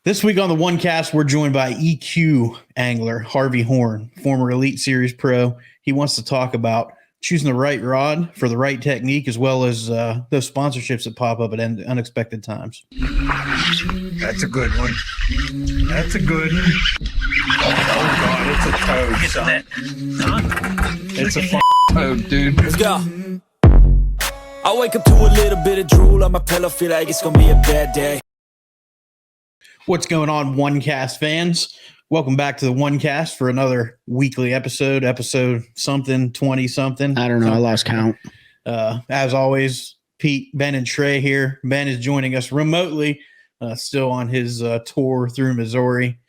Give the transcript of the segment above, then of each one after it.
This week on the OneCast, we're joined by EQ angler Harvey Horne, former Elite Series pro. He wants to talk about choosing the right rod for the right technique, as well as those sponsorships that pop up at unexpected times. That's a good one. That's a good one. Oh, God, it's a toad, son. It's a toad, dude. Let's go. I wake up to a little bit of drool on my pillow, feel like it's going to be a bad day. What's going on, OneCast fans? Welcome back to the OneCast for another weekly episode something, 20-something. I don't know. I lost count. As always, Pete, Ben, and Trey here. Ben is joining us remotely, still on his tour through Missouri,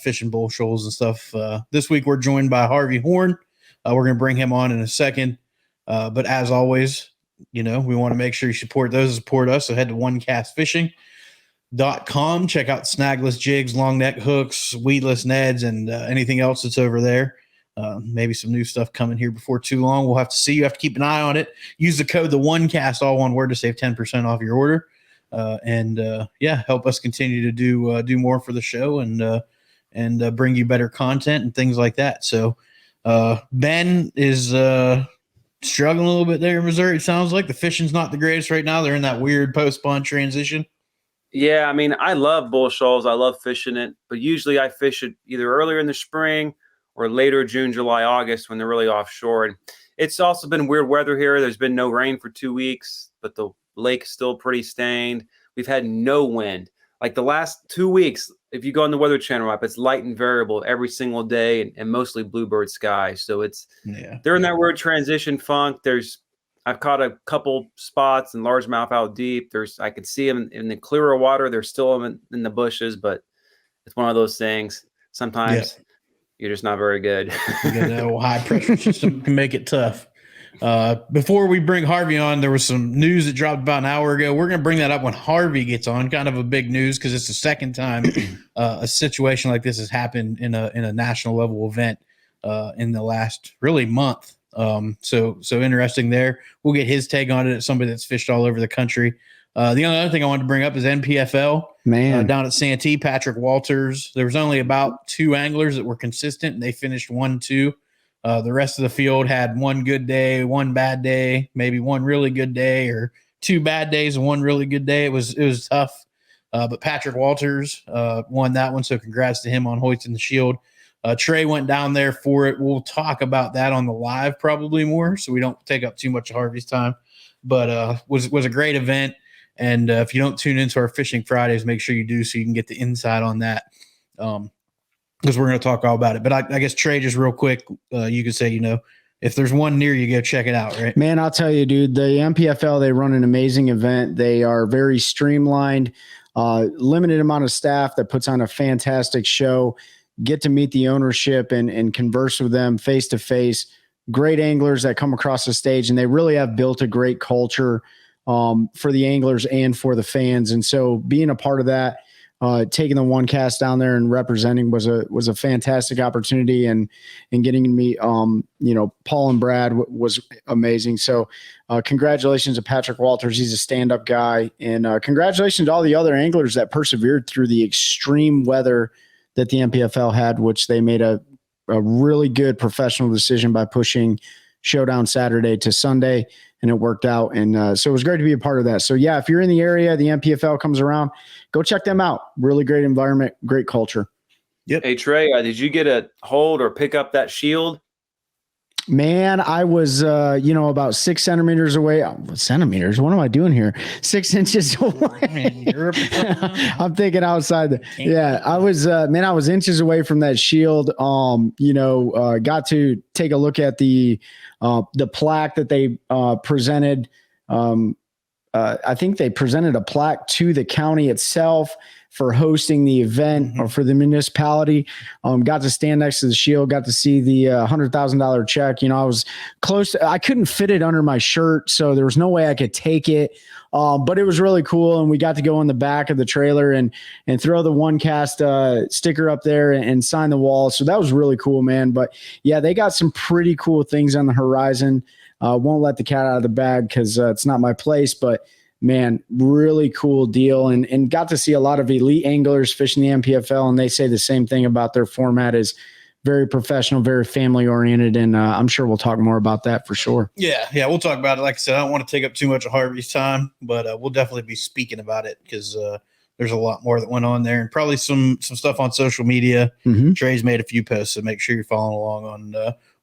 fishing bull shoals and stuff. This week, we're joined by Harvey Horne. We're going to bring him on in a second. But as always, we want to make sure you support those that support us. So head to OneCast Fishing. .com. Check out snagless jigs, long neck hooks, weedless neds, and anything else that's over there. Maybe some new stuff coming here before too long. We'll have to see. You have to keep an eye on it. Use the code TheOneCast, all one word, to save 10% off your order. Help us continue to do more for the show and bring you better content and things like that. So Ben is struggling a little bit there in Missouri. It sounds like the fishing's not the greatest right now. They're in that weird post-spawn transition. Yeah, I mean, I love bull shoals. I love fishing it, but usually I fish it either earlier in the spring or later June, July, August when they're really offshore. And it's also been weird weather here. There's been no rain for 2 weeks, but the lake's still pretty stained. We've had no wind. Like the last 2 weeks, if you go on the Weather Channel app, it's light and variable every single day and mostly bluebird sky. So they're in that weird transition funk. I've caught a couple spots in largemouth out deep. I could see them in the clearer water. They're still in the bushes, but it's one of those things. Sometimes you're just not very good. High pressure system can make it tough. Before we bring Harvey on, there was some news that dropped about an hour ago. We're going to bring that up when Harvey gets on. Kind of a big news because it's the second time a situation like this has happened in a national level event in the last really month. So interesting there. We'll get his take on it as somebody that's fished all over the country. The only other thing I wanted to bring up is NPFL. Down at Santee, Patrick Walters. There was only about 2 anglers that were consistent, and they finished 1-2. The rest of the field had one good day, one bad day, maybe one really good day, or 2 bad days and one really good day. It was tough. But Patrick Walters won that one, so congrats to him on hoisting the shield. Trey went down there for it. We'll talk about that on the live probably more, so we don't take up too much of Harvey's time. But was a great event. And if you don't tune into our Fishing Fridays, make sure you do so you can get the inside on that, because we're going to talk all about it. But I guess, Trey, just real quick, you could say, if there's one near you, go check it out, right? Man, I'll tell you, dude, the MPFL, they run an amazing event. They are very streamlined, limited amount of staff that puts on a fantastic show. Get to meet the ownership and converse with them face to face. Great anglers that come across the stage, and they really have built a great culture for the anglers and for the fans. And so being a part of that, taking the OneCast down there and representing was a fantastic opportunity, and getting to meet Paul and Brad was amazing. So congratulations to Patrick Walters. He's a stand-up guy, and congratulations to all the other anglers that persevered through the extreme weather that the MPFL had, which they made a really good professional decision by pushing Showdown Saturday to Sunday, and it worked out. And so it was great to be a part of that. So yeah, if you're in the area, the MPFL comes around, go check them out. Really great environment, great culture. Yep. Hey, Trey, did you get a hold or pick up that shield? Man, I was, about 6 centimeters away. Centimeters? What am I doing here? 6 inches away. I'm thinking outside. I was inches away from that shield. Got to take a look at the plaque that they presented. I think they presented a plaque to the county itself for hosting the event, or for the municipality. Got to stand next to the shield, got to see the $100,000 check. I was close. I couldn't fit it under my shirt, so there was no way I could take it. But it was really cool. And we got to go in the back of the trailer and throw the OneCast sticker up there and sign the wall. So that was really cool, man. But yeah, they got some pretty cool things on the horizon. Won't let the cat out of the bag because it's not my place, but man, really cool deal, and got to see a lot of elite anglers fishing the NPFL, and they say the same thing about their format is very professional, very family oriented, and I'm sure we'll talk more about that for sure. Yeah, we'll talk about it. Like I said, I don't want to take up too much of Harvey's time, but we'll definitely be speaking about it because there's a lot more that went on there, and probably some stuff on social media. Mm-hmm. Trey's made a few posts, so make sure you're following along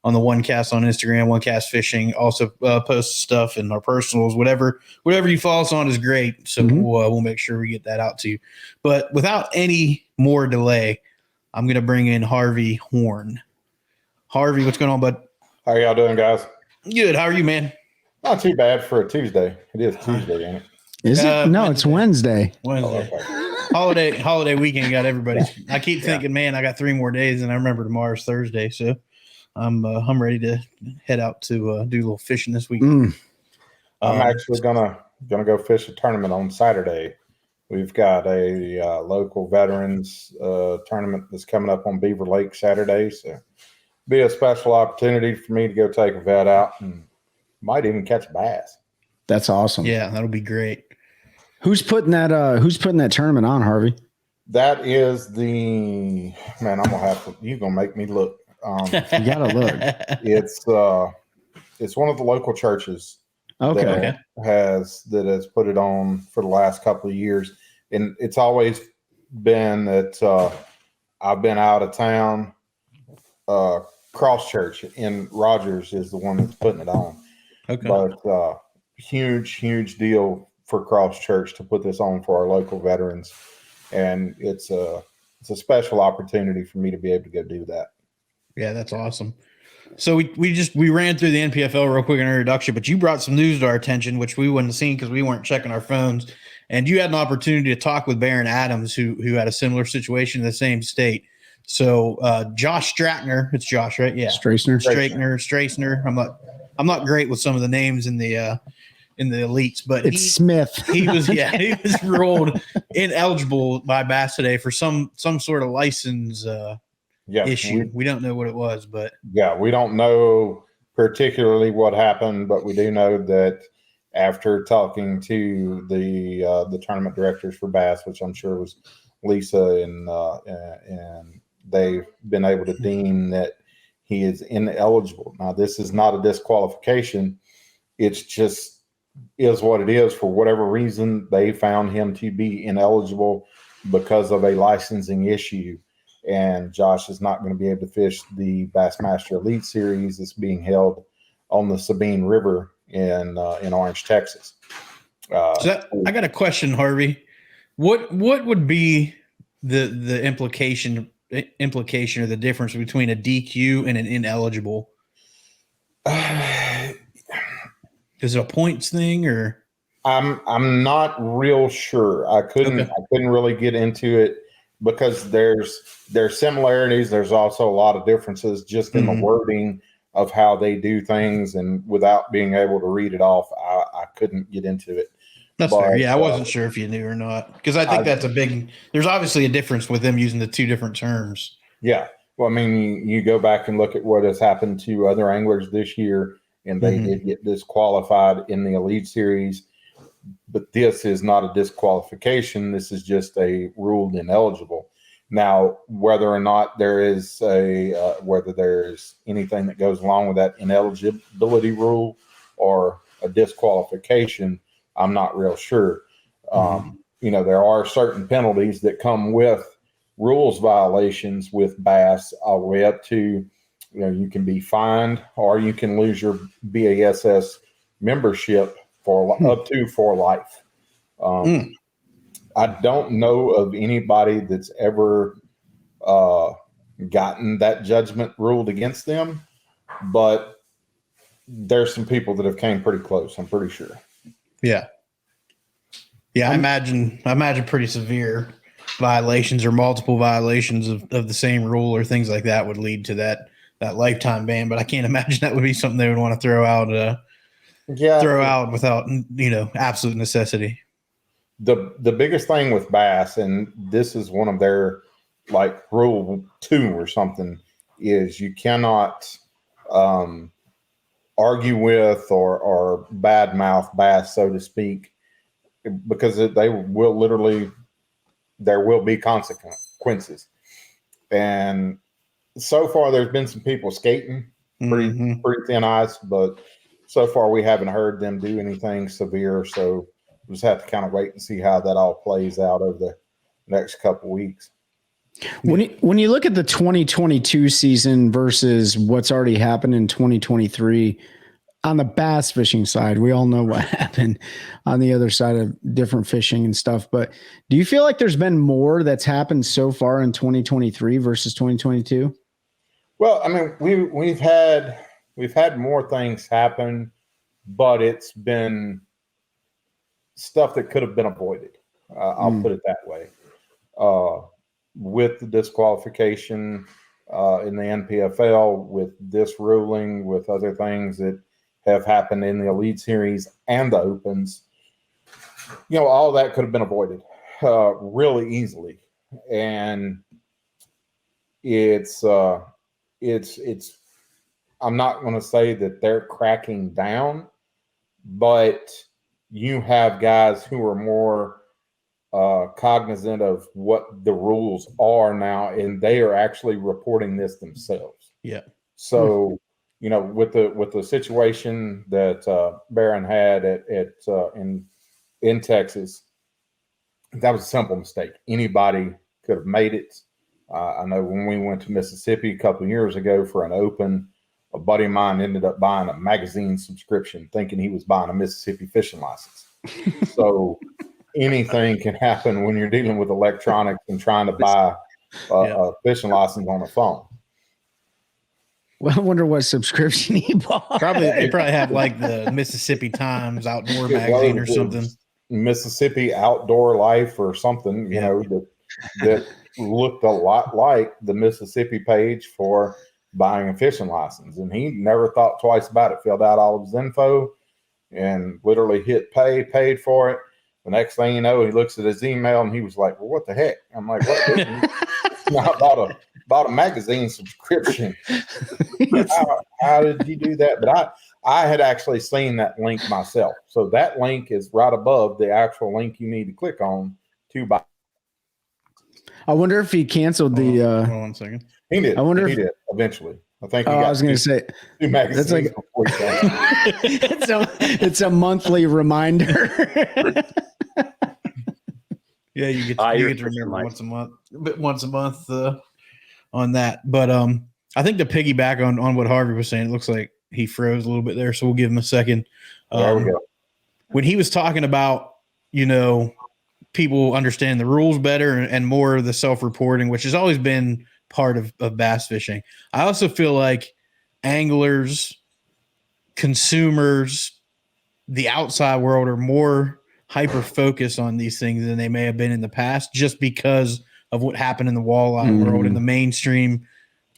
on the OneCast on Instagram, OneCast Fishing. Also post stuff in our personals, whatever you follow us on is great. So we'll make sure we get that out to you. But without any more delay, I'm gonna bring in Harvey Horne. Harvey, what's going on, bud? How y'all doing, guys? Good. How are you, man? Not too bad for a Tuesday. It is Tuesday, ain't it? Is it? No, it's Wednesday. Wednesday. Oh, okay. Holiday weekend got everybody. I keep thinking, man, I got 3 more days, and I remember tomorrow's Thursday, so I'm ready to head out to do a little fishing this weekend. I'm actually gonna go fish a tournament on Saturday. We've got a local veterans tournament that's coming up on Beaver Lake Saturday, so be a special opportunity for me to go take a vet out and might even catch a bass. That's awesome. Yeah, that'll be great. Who's putting that tournament on, Harvey? That is the man. I'm gonna have to. You're gonna make me look. You gotta look. It's one of the local churches. Okay. That has put it on for the last couple of years, and it's always been that I've been out of town. Cross Church in Rogers is the one that's putting it on. Okay. But huge deal for Cross Church to put this on for our local veterans, and it's a special opportunity for me to be able to go do that. Yeah, that's awesome. So we ran through the NPFL real quick in our introduction, but you brought some news to our attention, which we wouldn't have seen because we weren't checking our phones. And you had an opportunity to talk with Baron Adams, who had a similar situation in the same state. So Josh Stratner, it's Josh, right? Yeah, Straightner. I'm not great with some of the names in the elites, but it's Smith. he was ruled ineligible by Bass today for some sort of license issue. We don't know what it was, but we don't know particularly what happened, but we do know that after talking to the tournament directors for Bass, which I'm sure was Lisa, and they've been able to deem that he is ineligible. Now, this is not a disqualification. It's just is what it is. For whatever reason, they found him to be ineligible because of a licensing issue. And Josh is not going to be able to fish the Bassmaster Elite Series that's being held on the Sabine River in Orange, Texas. I got a question, Harvey. What would be the implication or the difference between a DQ and an ineligible? Is it a points thing, or? I'm not real sure. I couldn't really get into it because there's similarities. There's also a lot of differences just in the wording of how they do things, and without being able to read it off, I couldn't get into it. That's fair. Yeah, I wasn't sure if you knew or not, because I think that's a big. There's obviously a difference with them using the 2 different terms. Yeah, well, I mean, you go back and look at what has happened to other anglers this year, and they did get disqualified in the Elite Series. But this is not a disqualification. This is just a ruled ineligible. Now, whether or not there is whether there's anything that goes along with that ineligibility rule or a disqualification, I'm not real sure. There are certain penalties that come with rules violations with bass, all the way up to, you can be fined or you can lose your BASS membership for life. I don't know of anybody that's ever gotten that judgment ruled against them, but there's some people that have came pretty close, I'm pretty sure. Yeah. I imagine pretty severe violations or multiple violations of the same rule or things like that would lead to that lifetime ban. But I can't imagine that would be something they would want to throw out without absolute necessity. The biggest thing with bass, and this is one of their like rule 2 or something, is you cannot argue with or badmouth bass, so to speak, because they will literally, there will be consequences. And so far, there's been some people skating pretty thin ice, but so far we haven't heard them do anything severe. So we'll just have to kind of wait and see how that all plays out over the next couple weeks. When you look at the 2022 season versus what's already happened in 2023, on the bass fishing side, we all know what happened on the other side of different fishing and stuff. But do you feel like there's been more that's happened so far in 2023 versus 2022? Well, I mean, we've had more things happen, but it's been stuff that could have been avoided. I'll put it that way. With the disqualification in the NPFL, with this ruling, with other things that have happened in the Elite Series and the Opens, all that could have been avoided really easily. And it's I'm not going to say that they're cracking down, but you have guys who are more cognizant of what the rules are now, and they are actually reporting this themselves. Yeah. So, with the situation that Barron had in Texas, that was a simple mistake. Anybody could have made it. I know when we went to Mississippi a couple of years ago for an open, a buddy of mine ended up buying a magazine subscription thinking he was buying a Mississippi fishing license. So anything can happen when you're dealing with electronics and trying to buy a fishing license on a phone. Well, I wonder what subscription he bought. They probably have like the Mississippi Times outdoor magazine or something. Mississippi Outdoor Life or something, that looked a lot like the Mississippi page for buying a fishing license. And he never thought twice about it, filled out all of his info and literally hit pay, paid for it. The next thing you know, he looks at his email and he was like, well, what the heck? I'm like, what? I bought a magazine subscription. How did you do that? But I had actually seen that link myself. So that link is right above the actual link you need to click on to buy. I wonder if he canceled the. Hold on 1 second. He did. I wonder he if did evenly. I think. I was going to say two magazines. that's like it's a monthly reminder. Yeah, you get to remember once a month on that. But I think to piggyback on what Harvey was saying, it looks like he froze a little bit there, so we'll give him a second. There we go. When he was talking about, people understand the rules better and more of the self-reporting, which has always been part of bass fishing. I also feel like anglers, consumers, the outside world are more hyper-focused on these things than they may have been in the past, just because of what happened in the walleye world and the mainstream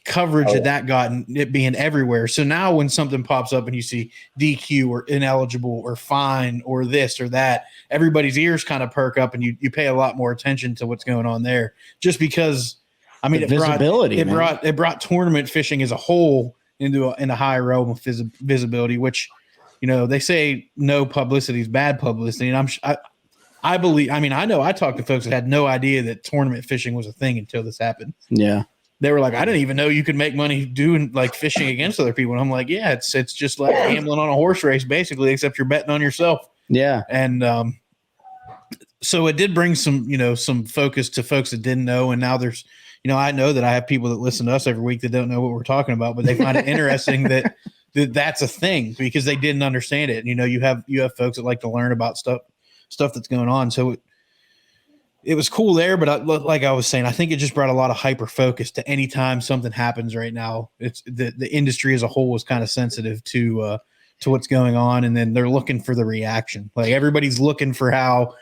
coverage that got, it being everywhere. So now when something pops up and you see DQ or ineligible or fine or this or that, everybody's ears kind of perk up and you pay a lot more attention to what's going on there, just because, I mean, it brought tournament fishing as a whole into a high realm of visibility, which, they say no publicity is bad publicity. And I believe, I know I talked to folks that had no idea that tournament fishing was a thing until this happened. Yeah. They were like, I didn't even know you could make money doing like fishing against other people. And I'm like, yeah, it's just like gambling on a horse race, basically, except you're betting on yourself. Yeah. And so it did bring some focus to folks that didn't know. And now there's, I know that I have people that listen to us every week that don't know what we're talking about, but they find it interesting that that's a thing because they didn't understand it. And, you have folks that like to learn about stuff that's going on. So it was cool there, but like I was saying, I think it just brought a lot of hyper focus to any time something happens right now. It's the industry as a whole was kind of sensitive to what's going on. And then they're looking for the reaction. Like everybody's looking for how,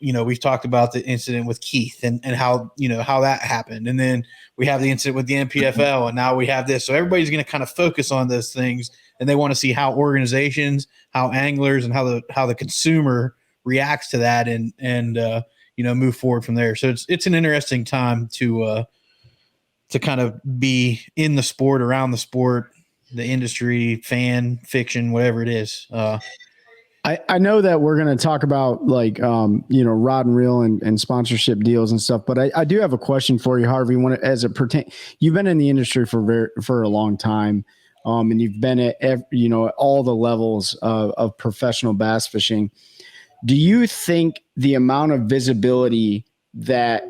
we've talked about the incident with Keith and how, how that happened. And then we have the incident with the NPFL and now we have this. So everybody's going to kind of focus on those things and they want to see how organizations, how anglers and how the consumer reacts to that and move forward from there. So it's an interesting time to kind of be in the sport, around the sport, the industry, fan, fiction, whatever it is. I know that we're going to talk about like, rod and reel and sponsorship deals and stuff, but I do have a question for you, Harvey. As it pertains, you've been in the industry for a long time, and you've been at all the levels of professional bass fishing. Do you think the amount of visibility that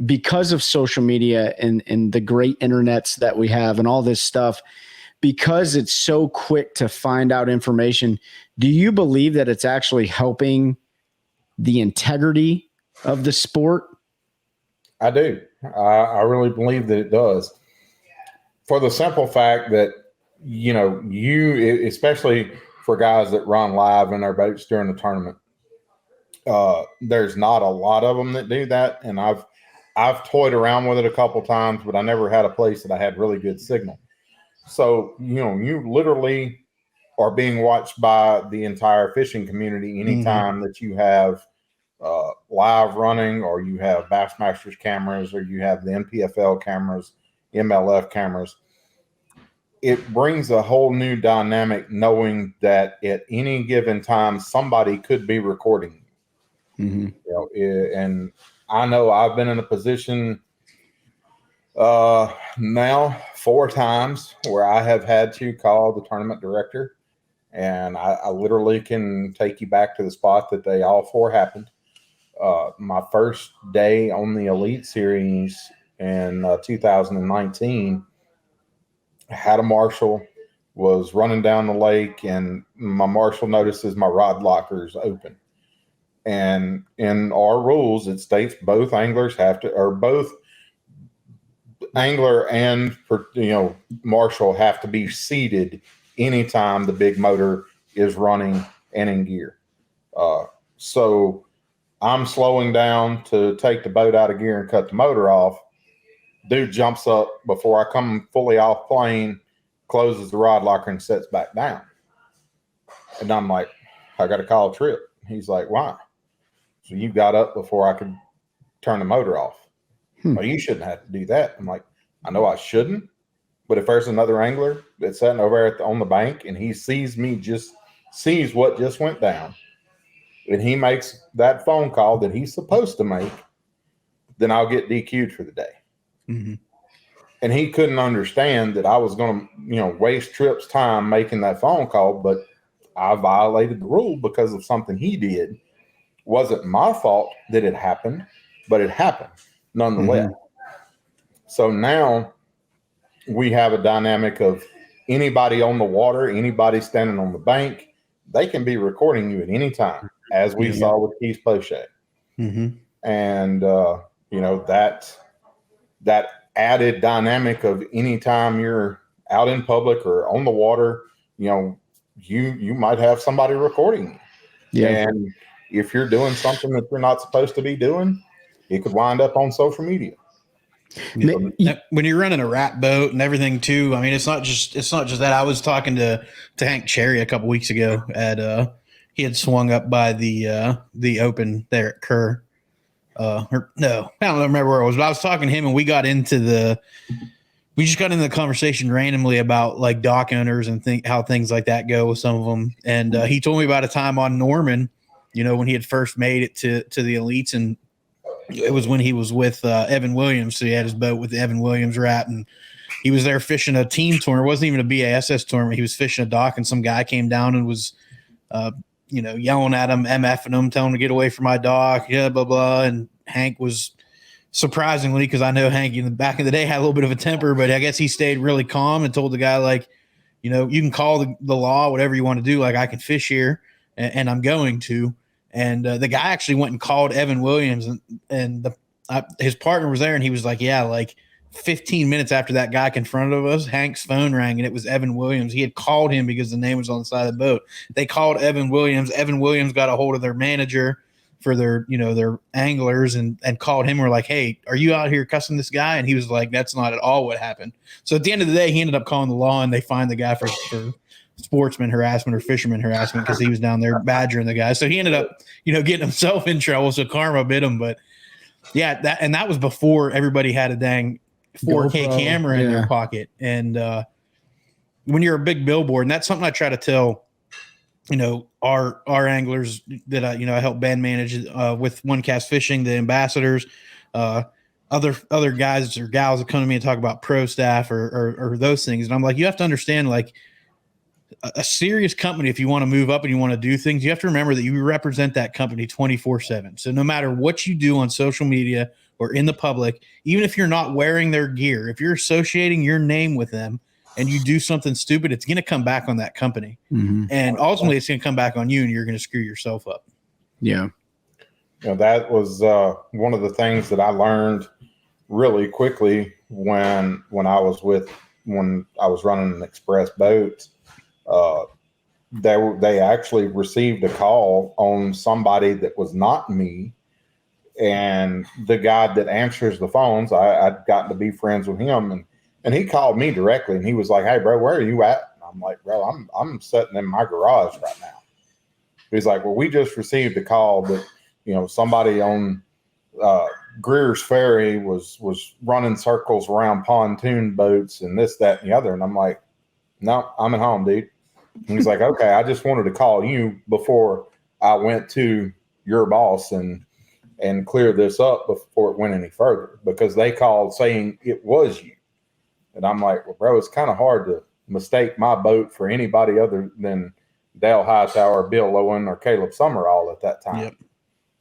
because of social media and the great internets that we have and all this stuff, because it's so quick to find out information, do you believe that it's actually helping the integrity of the sport? I do. I really believe that it does. For the simple fact that, you, especially for guys that run live in their boats during the tournament, there's not a lot of them that do that. And I've toyed around with it a couple times, but I never had a place that I had really good signal. So, you literally are being watched by the entire fishing community anytime that you have live running, or you have Bassmaster's cameras, or you have the NPFL cameras, MLF cameras. It brings a whole new dynamic knowing that at any given time, somebody could be recording you. And I know I've been in a position now 4 times where I have had to call the tournament director, and I literally can take you back to the spot that they all 4 happened. My first day on the Elite Series in 2019, had a marshal, was running down the lake, and my marshal notices my rod lockers open. And in our rules, it states both anglers have to, or both angler and marshal have to be seated anytime the big motor is running and in gear. So I'm slowing down to take the boat out of gear and cut the motor off. Dude jumps up before I come fully off plane, closes the rod locker and sets back down. And I'm like, I got to call a trip. He's like, why? So you got up before I could turn the motor off. Well, you shouldn't have to do that. I'm like, I know I shouldn't, but if there's another angler that's sitting over there on the bank and he sees what just went down, and he makes that phone call that he's supposed to make, then I'll get DQ'd for the day. And he couldn't understand that I was going to, waste Tripp's time making that phone call, but I violated the rule because of something he did. Wasn't my fault that it happened, but it happened nonetheless. So now we have a dynamic of anybody on the water, anybody standing on the bank, they can be recording you at any time, as we saw with Keith Poche. And, that added dynamic of anytime you're out in public or on the water, you might have somebody recording you. And if you're doing something that you're not supposed to be doing, it could wind up on social media. When you're running a rat boat and everything too, I mean, it's not just that. I was talking to Hank Cherry a couple weeks ago at he had swung up by the open there at Kerr. I don't remember where it was, but I was talking to him and we just got into the conversation randomly about like dock owners and how things like that go with some of them. And he told me about a time on Norman, when he had first made it to the elites, and it was when he was with Evan Williams. So he had his boat with the Evan Williams rat, and he was there fishing a team tournament. It wasn't even a BASS tournament. He was fishing a dock, and some guy came down and was, yelling at him, MFing him, telling him to get away from my dock, blah, blah. And Hank was surprisingly, because I know Hank in the back of the day had a little bit of a temper, but I guess he stayed really calm and told the guy, like, you can call the law, whatever you want to do. Like, I can fish here and I'm going to. And the guy actually went and called Evan Williams, and his partner was there, and he was like, yeah, like 15 minutes after that guy confronted us, Hank's phone rang, and it was Evan Williams. He had called him because the name was on the side of the boat. They called Evan Williams. Evan Williams got a hold of their manager for their anglers and called him. We're like, hey, are you out here cussing this guy? And he was like, that's not at all what happened. So at the end of the day, he ended up calling the law, and they fined the guy for sportsman harassment or fisherman harassment because he was down there badgering the guy. So he ended up, getting himself in trouble. So karma bit him. But yeah, that was before everybody had a dang 4K camera in their pocket. And when you're a big billboard, and that's something I try to tell our anglers that I help band manage with OneCast Fishing, the ambassadors, other guys or gals that come to me and talk about pro staff or those things. And I'm like, you have to understand, like, a serious company, if you want to move up and you want to do things, you have to remember that you represent that company 24/7. So no matter what you do on social media or in the public, even if you're not wearing their gear, if you're associating your name with them and you do something stupid, it's going to come back on that company. Mm-hmm. And ultimately it's going to come back on you, and you're going to screw yourself up. Yeah. That was one of the things that I learned really quickly when I was running an express boat. They actually received a call on somebody that was not me, and the guy that answers the phones, I'd gotten to be friends with him, and he called me directly, and he was like, "Hey, bro, where are you at?" And I'm like, "Bro, I'm sitting in my garage right now." He's like, "Well, we just received a call that somebody on Greer's Ferry was running circles around pontoon boats and this, that, and the other." And I'm like, "No, I'm at home, dude." And he's like, "Okay, I just wanted to call you before I went to your boss and clear this up before it went any further, because they called saying it was you." And I'm like, "Well, bro, it's kind of hard to mistake my boat for anybody other than Dale Hightower, Bill Lowen, or Caleb Summerall at that time." Yep.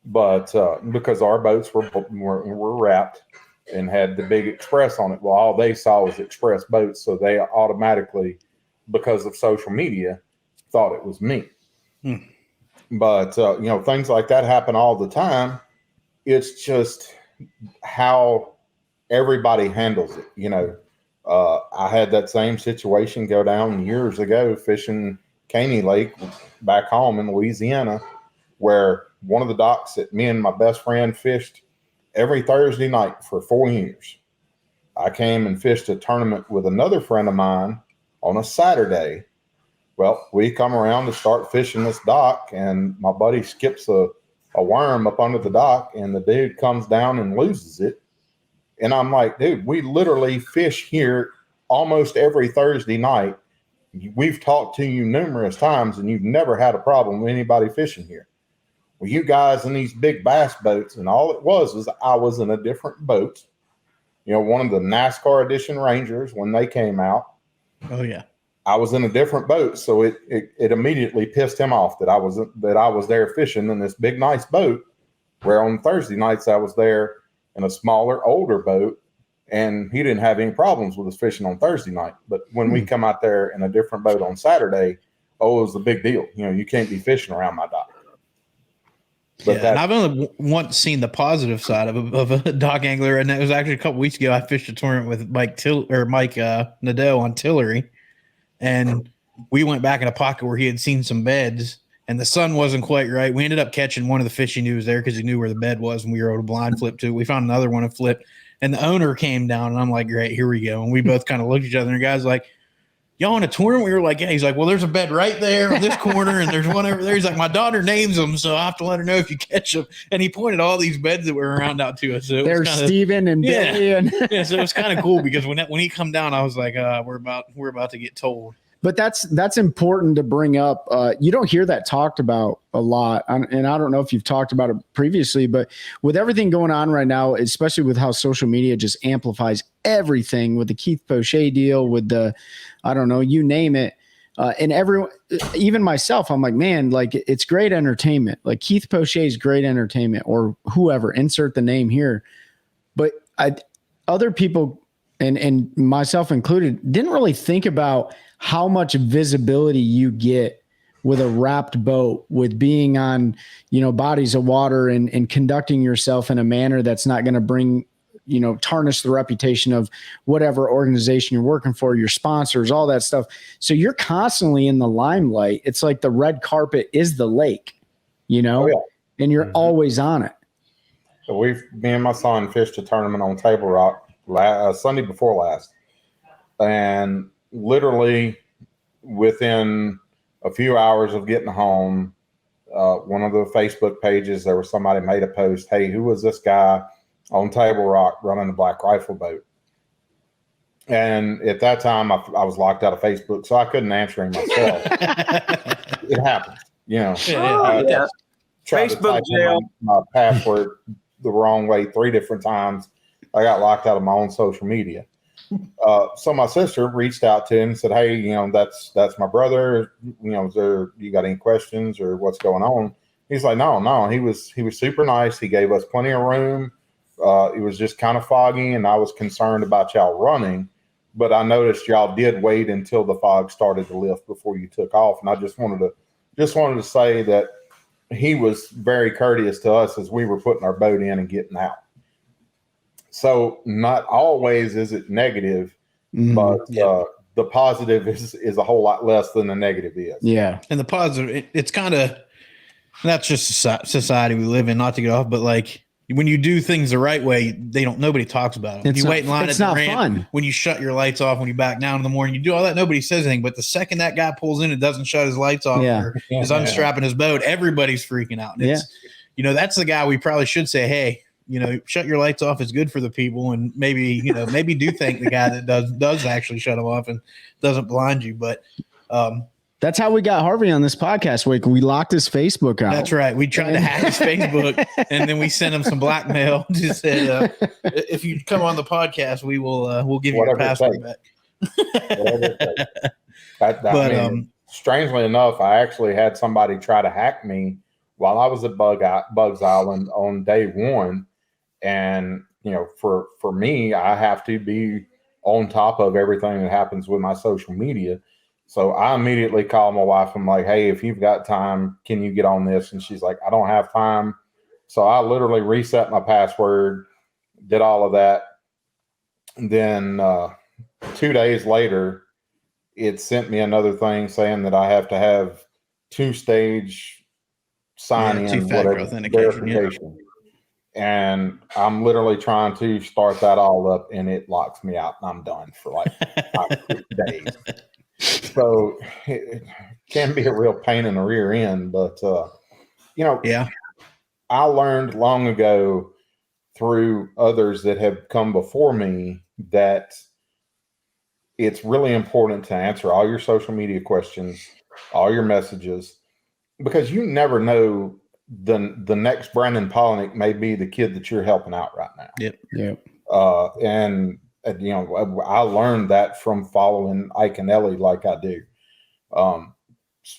But because our boats were wrapped and had the big Express on it, well, all they saw was Express boats, so they automatically, because of social media, thought it was me. But things like that happen all the time. It's just how everybody handles it. I had that same situation go down years ago fishing Caney Lake back home in Louisiana, where one of the docks that me and my best friend fished every Thursday night for 4 years. I came and fished a tournament with another friend of mine on a Saturday. Well, we come around to start fishing this dock, and my buddy skips a worm up under the dock, and the dude comes down and loses it. And I'm like, "Dude, we literally fish here almost every Thursday night. We've talked to you numerous times, and you've never had a problem with anybody fishing here. Well, you guys in these big bass boats," and all it was I was in a different boat. One of the NASCAR edition Rangers, when they came out. Oh yeah. I was in a different boat, so it immediately pissed him off that I was there fishing in this big nice boat, where on Thursday nights I was there in a smaller, older boat, and he didn't have any problems with us fishing on Thursday night. But when we come out there in a different boat on Saturday, it was a big deal. You can't be fishing around my dock. But and I've only once seen the positive side of a dock angler, and that was actually a couple weeks ago. I fished a tournament with Mike Nadeau on Tillery, and we went back in a pocket where he had seen some beds, and the sun wasn't quite right. We ended up catching one of the fish he knew was there because he knew where the bed was, and we were able to blind flip to it. We found another one and flipped, and the owner came down, and I'm like, "Great, here we go." And we both kind of looked at each other, and the guy's like, "Y'all in a tournament?" We were like, "Yeah." He's like, "Well, there's a bed right there on this corner, and there's one over there." He's like, "My daughter names them, so I have to let her know if you catch them." And he pointed all these beds that were around out to us. So there's Steven and Billy. And yeah, so it was kind of cool because when he come down, I was like, we're about to get told." But that's important to bring up. You don't hear that talked about a lot. And I don't know if you've talked about it previously, but with everything going on right now, especially with how social media just amplifies everything, with the Keith Poche deal, with the, I don't know, you name it. And everyone, even myself, I'm like, man, like, it's great entertainment. Like Keith Poche is great entertainment, or whoever, insert the name here. But other people, and myself included, didn't really think about how much visibility you get with a wrapped boat, with being on, bodies of water and conducting yourself in a manner that's not going to bring, tarnish the reputation of whatever organization you're working for, your sponsors, all that stuff. So you're constantly in the limelight. It's like the red carpet is the lake, and you're always on it. So me and my son fished a tournament on Table Rock Sunday before last, and literally within a few hours of getting home, one of the Facebook pages, there was somebody made a post, "Hey, who was this guy on Table Rock running a Black Rifle boat?" And at that time, I was locked out of Facebook, so I couldn't answer him myself. It happens, you know. Yeah. Tried to Facebook type in jail. my password the wrong way 3 different times. I got locked out of my own social media. So my sister reached out to him and said, "Hey, you know, that's my brother. You know, you got any questions or what's going on?" He's like, "No. He was super nice. He gave us plenty of room. It was just kind of foggy, and I was concerned about y'all running, but I noticed y'all did wait until the fog started to lift before you took off, and I just wanted to say that he was very courteous to us as we were putting our boat in and getting out." So not always is it negative, but the positive is a whole lot less than the negative is. Yeah. And the positive, it's kind of, that's just society we live in, not to get off, but like when you do things the right way, nobody talks about it. You wait in line at the ramp, fun. When you shut your lights off, when you back down in the morning, you do all that, nobody says anything. But the second that guy pulls in and doesn't shut his lights off or is unstrapping his boat, everybody's freaking out. And it's, you know, that's the guy we probably should say, hey, you know, shut your lights off is good for the people, and maybe do thank the guy that does actually shut them off and doesn't blind you. But that's how we got Harvey on this podcast week. We locked his Facebook out. That's right. We tried to hack his Facebook, and then we sent him some blackmail. Just said, if you come on the podcast, we'll give you your password back. But strangely enough, I actually had somebody try to hack me while I was at Bugs Island on day 1. And, you know, for me, I have to be on top of everything that happens with my social media. So I immediately called my wife. I'm like, hey, if you've got time, can you get on this? And she's like, I don't have time. So I literally reset my password, did all of that. And then 2 days later, it sent me another thing saying that I have to have 2-stage sign-in, two-factor authentication. And I'm literally trying to start that all up, and it locks me out, and I'm done for like 5 days. So it can be a real pain in the rear end, but you know, I learned long ago through others that have come before me that it's really important to answer all your social media questions, all your messages, because you never know the next Brandon Polnick may be the kid that you're helping out right now. Yep. And you know, I learned that from following Ike and Ellie like I do.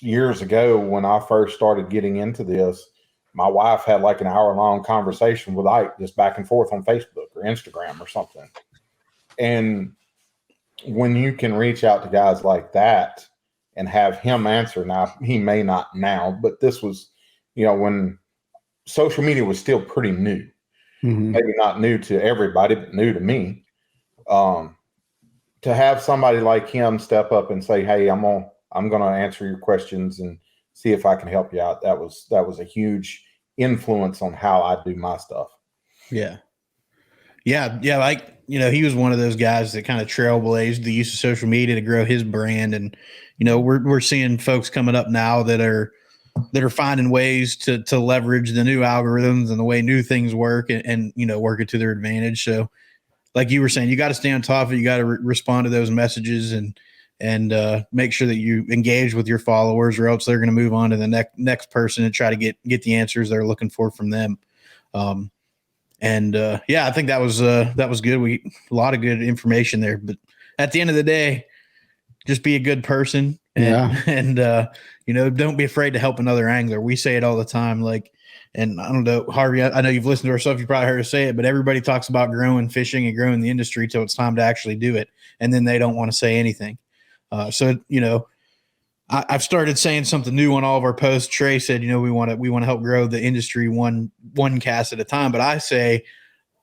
Years ago, when I first started getting into this, my wife had like an hour-long conversation with Ike just back and forth on Facebook or Instagram or something. And when you can reach out to guys like that and have him answer, now he may not now, but this was, you know, when social media was still pretty new, maybe not new to everybody, but new to me. To have somebody like him step up and say, hey, I'm going to answer your questions and see if I can help you out. That was a huge influence on how I do my stuff. Yeah. Like, you know, he was one of those guys that kind of trailblazed the use of social media to grow his brand. And, you know, we're seeing folks coming up now that are finding ways to leverage the new algorithms and the way new things work and you know, work it to their advantage. So like you were saying, you got to stay on top of it. You got to respond to those messages and make sure that you engage with your followers, or else they're going to move on to the next person and try to get the answers they're looking for from them. I think that was good. A lot of good information there, but at the end of the day, just be a good person and you know, don't be afraid to help another angler. We say it all the time. Like, and I don't know, Harvey, I know you've listened to our stuff. You probably heard us say it, but everybody talks about growing fishing and growing the industry till it's time to actually do it. And then they don't want to say anything. So, you know, I've started saying something new on all of our posts. Trey said, you know, we want to help grow the industry one cast at a time. But I say,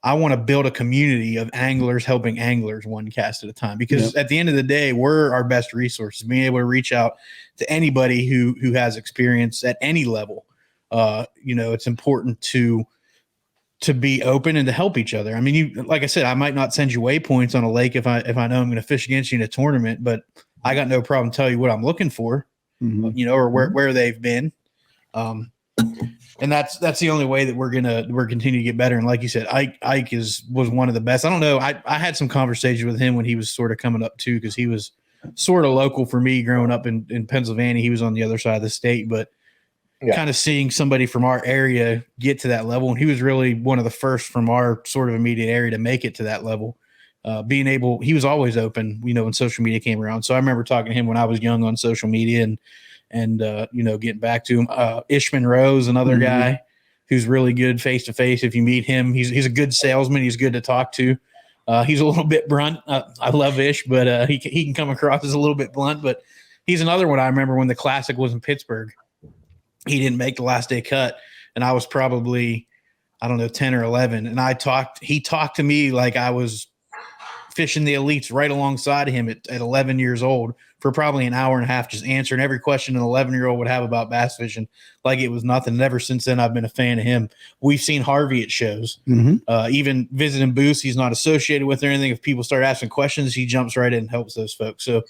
I want to build a community of anglers helping anglers one cast at a time, because at the end of the day, we're our best resources, being able to reach out to anybody who has experience at any level. You know, it's important to be open and to help each other. I mean, like I said, I might not send you waypoints on a lake if I know I'm going to fish against you in a tournament, but I got no problem telling you what I'm looking for, you know, or where they've been. And that's the only way that we're continue to get better. And like you said, Ike was one of the best. I don't know. I had some conversation with him when he was sort of coming up too, because he was sort of local for me growing up in Pennsylvania. He was on the other side of the state, but kind of seeing somebody from our area get to that level. And he was really one of the first from our sort of immediate area to make it to that level. He was always open, when social media came around. So I remember talking to him when I was young on social media and getting back to him. Ishman Rose, another guy who's really good face to face. If you meet him, he's a good salesman. He's good to talk to. He's a little bit blunt. I love Ish, but he can come across as a little bit blunt. But he's another one. I remember when the Classic was in Pittsburgh, he didn't make the last day cut, and I was probably, I don't know, 10 or 11, and he talked to me like I was fishing the elites right alongside of him at 11 years old for probably an hour and a half, just answering every question an 11-year-old would have about bass fishing like it was nothing. And ever since then, I've been a fan of him. We've seen Harvey at shows, even visiting booths he's not associated with or anything. If people start asking questions, he jumps right in and helps those folks. So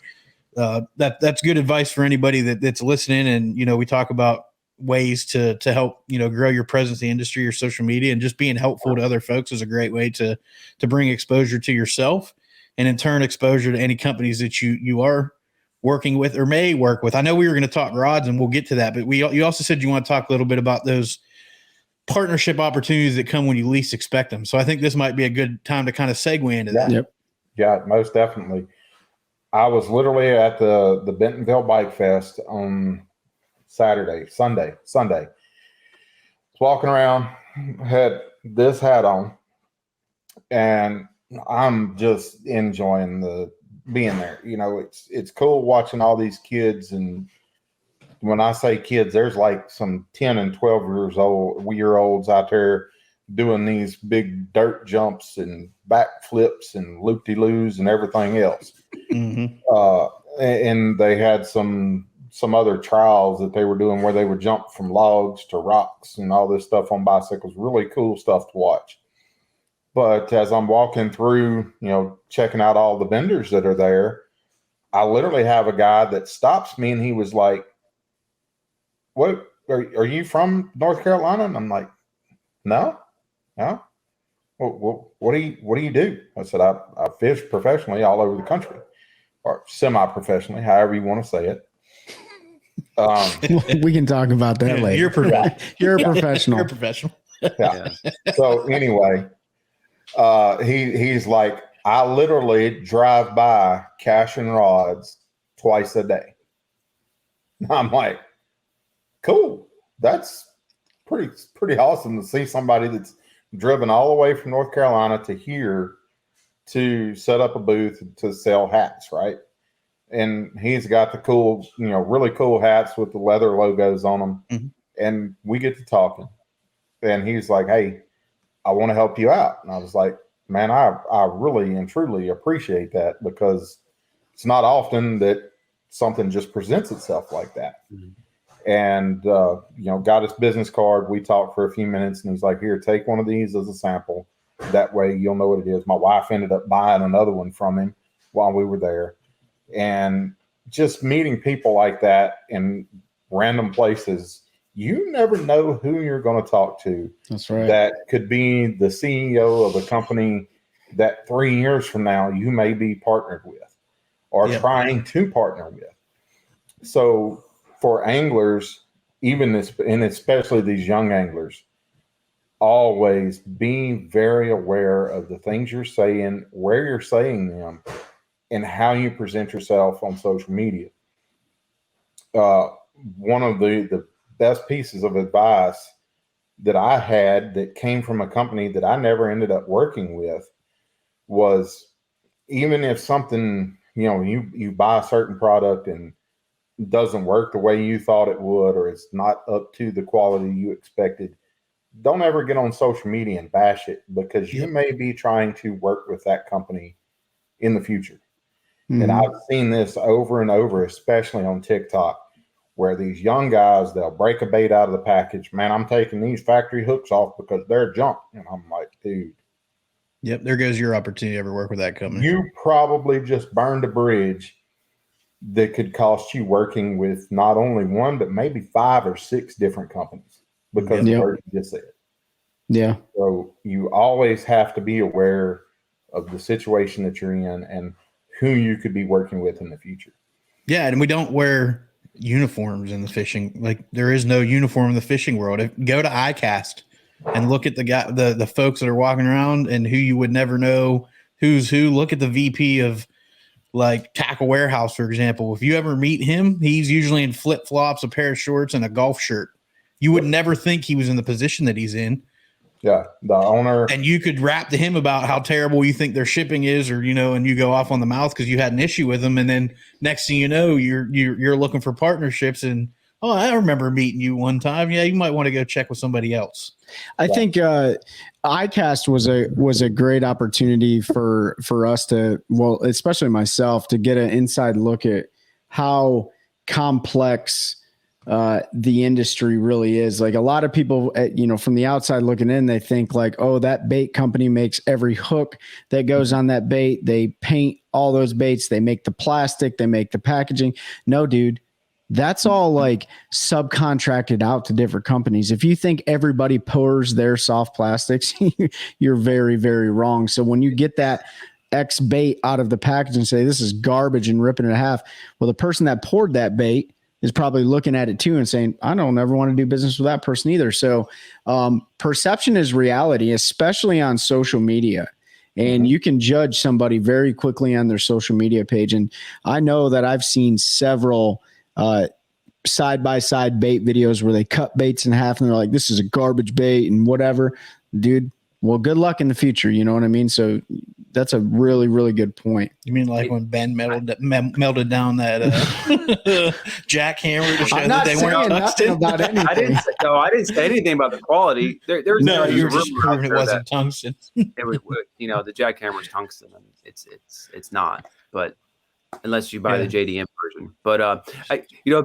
that's good advice for anybody that's listening. And, we talk about ways to help, grow your presence in the industry or social media, and just being helpful to other folks is a great way to bring exposure to yourself, and in turn exposure to any companies that you are working with or may work with. I know we were going to talk rods, and we'll get to that, but you also said you want to talk a little bit about those partnership opportunities that come when you least expect them. So I think this might be a good time to kind of segue into that. Yep. Yeah, most definitely. I was literally at the Bentonville Bike Fest on Sunday. Was walking around, had this hat on, and I'm just enjoying being there. It's cool watching all these kids, and when I say kids, there's like some 10 and 12-year-olds out there doing these big dirt jumps and backflips and loop-de-loos and everything else. And they had some other trials that they were doing where they would jump from logs to rocks and all this stuff on bicycles. Really cool stuff to watch. But as I'm walking through, checking out all the vendors that are there, I literally have a guy that stops me, and he was like, "What are you from North Carolina?" And I'm like, "No. Well, what do you do?" I said, I fish professionally all over the country, or semi-professionally, however you want to say it. We can talk about that later. You're professional. You're a professional. You're a professional. Yeah. So anyway, he's like, "I literally drive by cashing rods twice a day." I'm like, "Cool. That's pretty awesome to see somebody that's driven all the way from North Carolina to here to set up a booth to sell hats, right?" And he's got the cool, really cool hats with the leather logos on them. And we get to talking, and he's like, "Hey, I want to help you out." And I was like, "Man, I really and truly appreciate that, because it's not often that something just presents itself like that." And, got his business card. We talked for a few minutes, and he's like, "Here, take one of these as a sample. That way you'll know what it is." My wife ended up buying another one from him while we were there. And just meeting people like that in random places, you never know who you're going to talk to. That's right. That could be the CEO of a company that 3 years from now you may be partnered with or trying to partner with. So for anglers, and especially these young anglers, always be very aware of the things you're saying, where you're saying them, and how you present yourself on social media. One of the best pieces of advice that I had that came from a company that I never ended up working with was, even if something, you buy a certain product and doesn't work the way you thought it would, or it's not up to the quality you expected, don't ever get on social media and bash it, because you may be trying to work with that company in the future. And I've seen this over and over, especially on TikTok, where these young guys, they'll break a bait out of the package. "Man, I'm taking these factory hooks off because they're junk." And I'm like, dude. Yep, there goes your opportunity to ever work with that company. You probably just burned a bridge that could cost you working with not only one, but maybe 5 or 6 different companies because of Yep. what you just said. Yeah. So you always have to be aware of the situation that you're in and who you could be working with in the future. Yeah, and we don't wear uniforms in the fishing. Like there is no uniform in the fishing world. Go to iCast and look at the folks that are walking around and who you would never know who's who. Look at the VP of like Tackle Warehouse, for example. If you ever meet him, he's usually in flip flops, a pair of shorts, and a golf shirt. You would never think he was in the position that he's in. Yeah, the owner. And you could rap to him about how terrible you think their shipping is, or and you go off on the mouth because you had an issue with them, and then next thing you know, you're looking for partnerships, and I remember meeting you one time. Yeah, you might want to go check with somebody else. I think iCast was a great opportunity for us to, well, especially myself, to get an inside look at how complex the industry really is. Like a lot of people, from the outside looking in, they think like, oh, that bait company makes every hook that goes on that bait. They paint all those baits. They make the plastic, they make the packaging. No, dude, that's all like subcontracted out to different companies. If you think everybody pours their soft plastics, you're very, very wrong. So when you get that X bait out of the package and say, this is garbage, and rip it in half, well, the person that poured that bait is probably looking at it too and saying, I don't ever want to do business with that person either. So perception is reality, especially on social media. And you can judge somebody very quickly on their social media page. And I know that I've seen several side-by-side bait videos where they cut baits in half and they're like, this is a garbage bait and whatever. Dude, well, good luck in the future. You know what I mean? So that's a really, really good point. You mean like when Ben melted down that jackhammer to show I'm that not they weren't saying nothing tungsten? about anything. I didn't say anything about the quality. No, there's you're a just rumor out proving it there wasn't that tungsten. it was, the jackhammer's tungsten. And it's not, but unless you buy the JDM version. But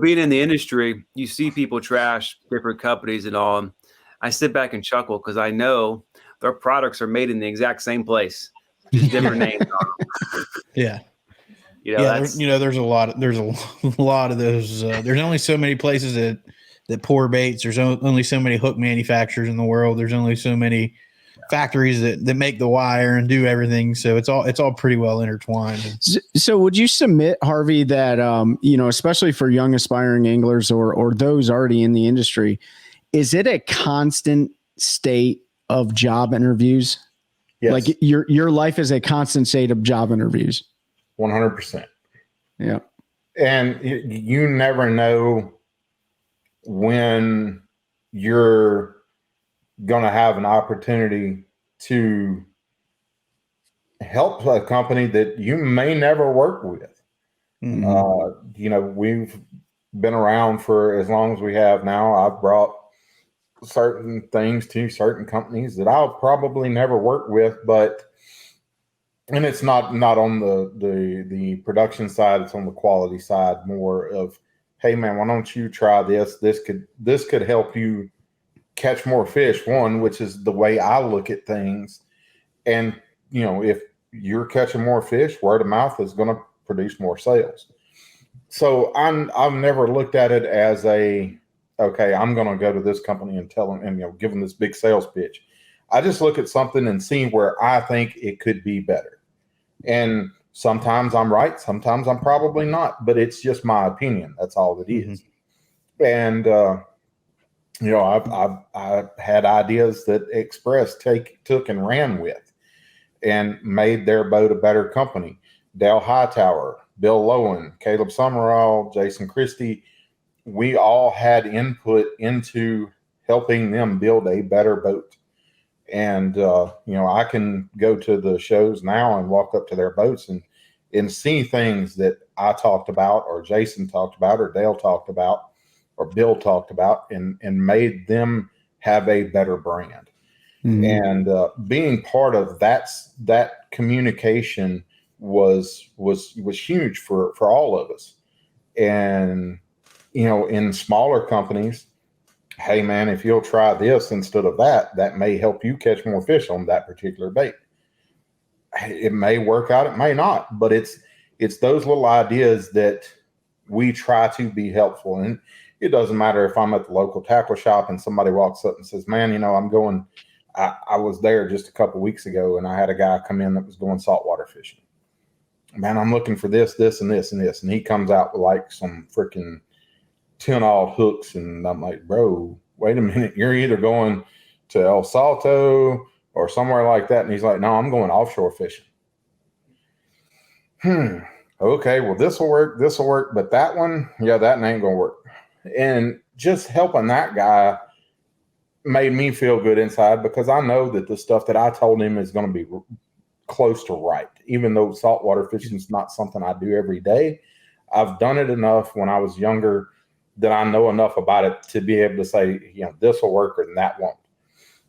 being in the industry, you see people trash different companies and all. And I sit back and chuckle because I know their products are made in the exact same place, just different names on them. Yeah. There's a lot of those. There's only so many places that pour baits. There's only so many hook manufacturers in the world. There's only so many factories that make the wire and do everything. So it's all pretty well intertwined. So would you submit, Harvey, that, especially for young aspiring anglers or those already in the industry, is it a constant state of job interviews? Yes. Like your life is a constant state of job interviews. 100%. Yeah. And you never know when you're going to have an opportunity to help a company that you may never work with. Mm-hmm. We've been around for as long as we have now. I've brought certain things to certain companies that I'll probably never work with, and it's not on the production side, it's on the quality side more of, hey man, why don't you try this? This could help you catch more fish, one, which is the way I look at things. And if you're catching more fish, word of mouth is going to produce more sales. So I've never looked at it as okay, I'm going to go to this company and tell them and give them this big sales pitch. I just look at something and see where I think it could be better. And sometimes I'm right, sometimes I'm probably not, but it's just my opinion. That's all it is. And I've had ideas that Express took and ran with and made their boat a better company. Dale Hightower, Bill Lowen, Caleb Summerall, Jason Christie, we all had input into helping them build a better boat. And, I can go to the shows now and walk up to their boats and see things that I talked about or Jason talked about or Dale talked about or Bill talked about and made them have a better brand. And being part of that communication was huge for all of us. And, in smaller companies, hey man, if you'll try this instead of that may help you catch more fish on that particular bait. It may work out, it may not, but it's those little ideas that we try to be helpful. it doesn't matter if I'm at the local tackle shop and somebody walks up and says, man, I was there just a couple weeks ago and I had a guy come in that was going saltwater fishing. Man, I'm looking for this, this, and this, and this. And he comes out with like some freaking 10-aught hooks. And I'm like, bro, wait a minute. You're either going to El Salto or somewhere like that. And he's like, no, I'm going offshore fishing. Okay, well, this will work. But that one, that ain't going to work. And just helping that guy made me feel good inside, because I know that the stuff that I told him is going to be close to right. Even though saltwater fishing is not something I do every day, I've done it enough when I was younger that I know enough about it to be able to say, this will work and that won't.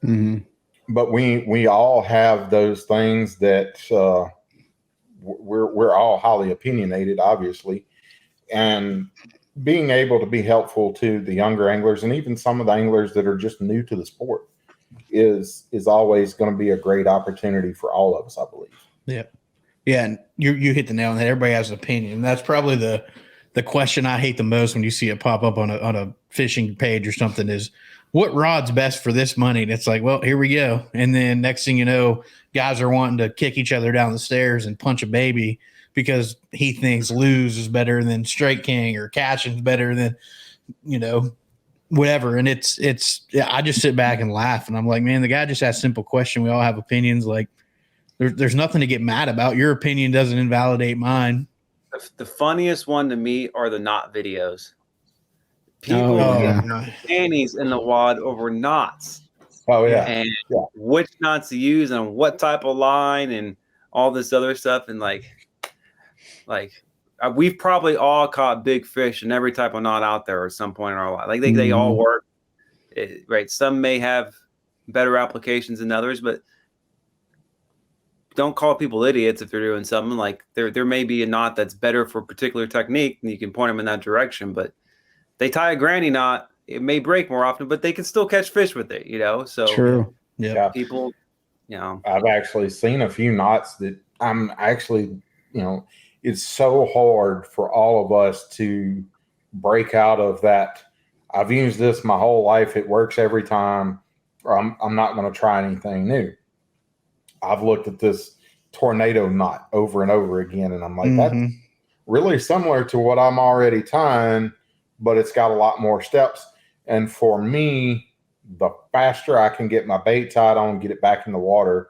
Mm-hmm. But we all have those things that we're all highly opinionated, obviously, and being able to be helpful to the younger anglers and even some of the anglers that are just new to the sport is always going to be a great opportunity for all of us, I believe. Yeah. Yeah. And you hit the nail on the head. Everybody has an opinion. That's probably the question I hate the most when you see it pop up on a fishing page or something is, what rod's best for this money? And it's like, well, here we go. And then next thing you know, guys are wanting to kick each other down the stairs and punch a baby because he thinks lose is better than straight king or catching's better than, whatever. And it's I just sit back and laugh and I'm like, man, the guy just asked a simple question. We all have opinions. Like there's nothing to get mad about. Your opinion doesn't invalidate mine. The funniest one to me are the knot videos. People get panties in the wad over knots. Oh yeah. And which knots to use and what type of line and all this other stuff. And like we've probably all caught big fish in every type of knot out there at some point in our life. Like they all work, right? Some may have better applications than others, but don't call people idiots if they're doing something. Like there may be a knot that's better for a particular technique, and you can point them in that direction. But they tie a granny knot, it may break more often, but they can still catch fish with it. So true. Yeah. People, I've actually seen a few knots that I'm actually, it's so hard for all of us to break out of that. I've used this my whole life. It works every time. Or I'm not going to try anything new. I've looked at this tornado knot over and over again, and I'm like, that's really similar to what I'm already tying, but it's got a lot more steps. And for me, the faster I can get my bait tied on, get it back in the water,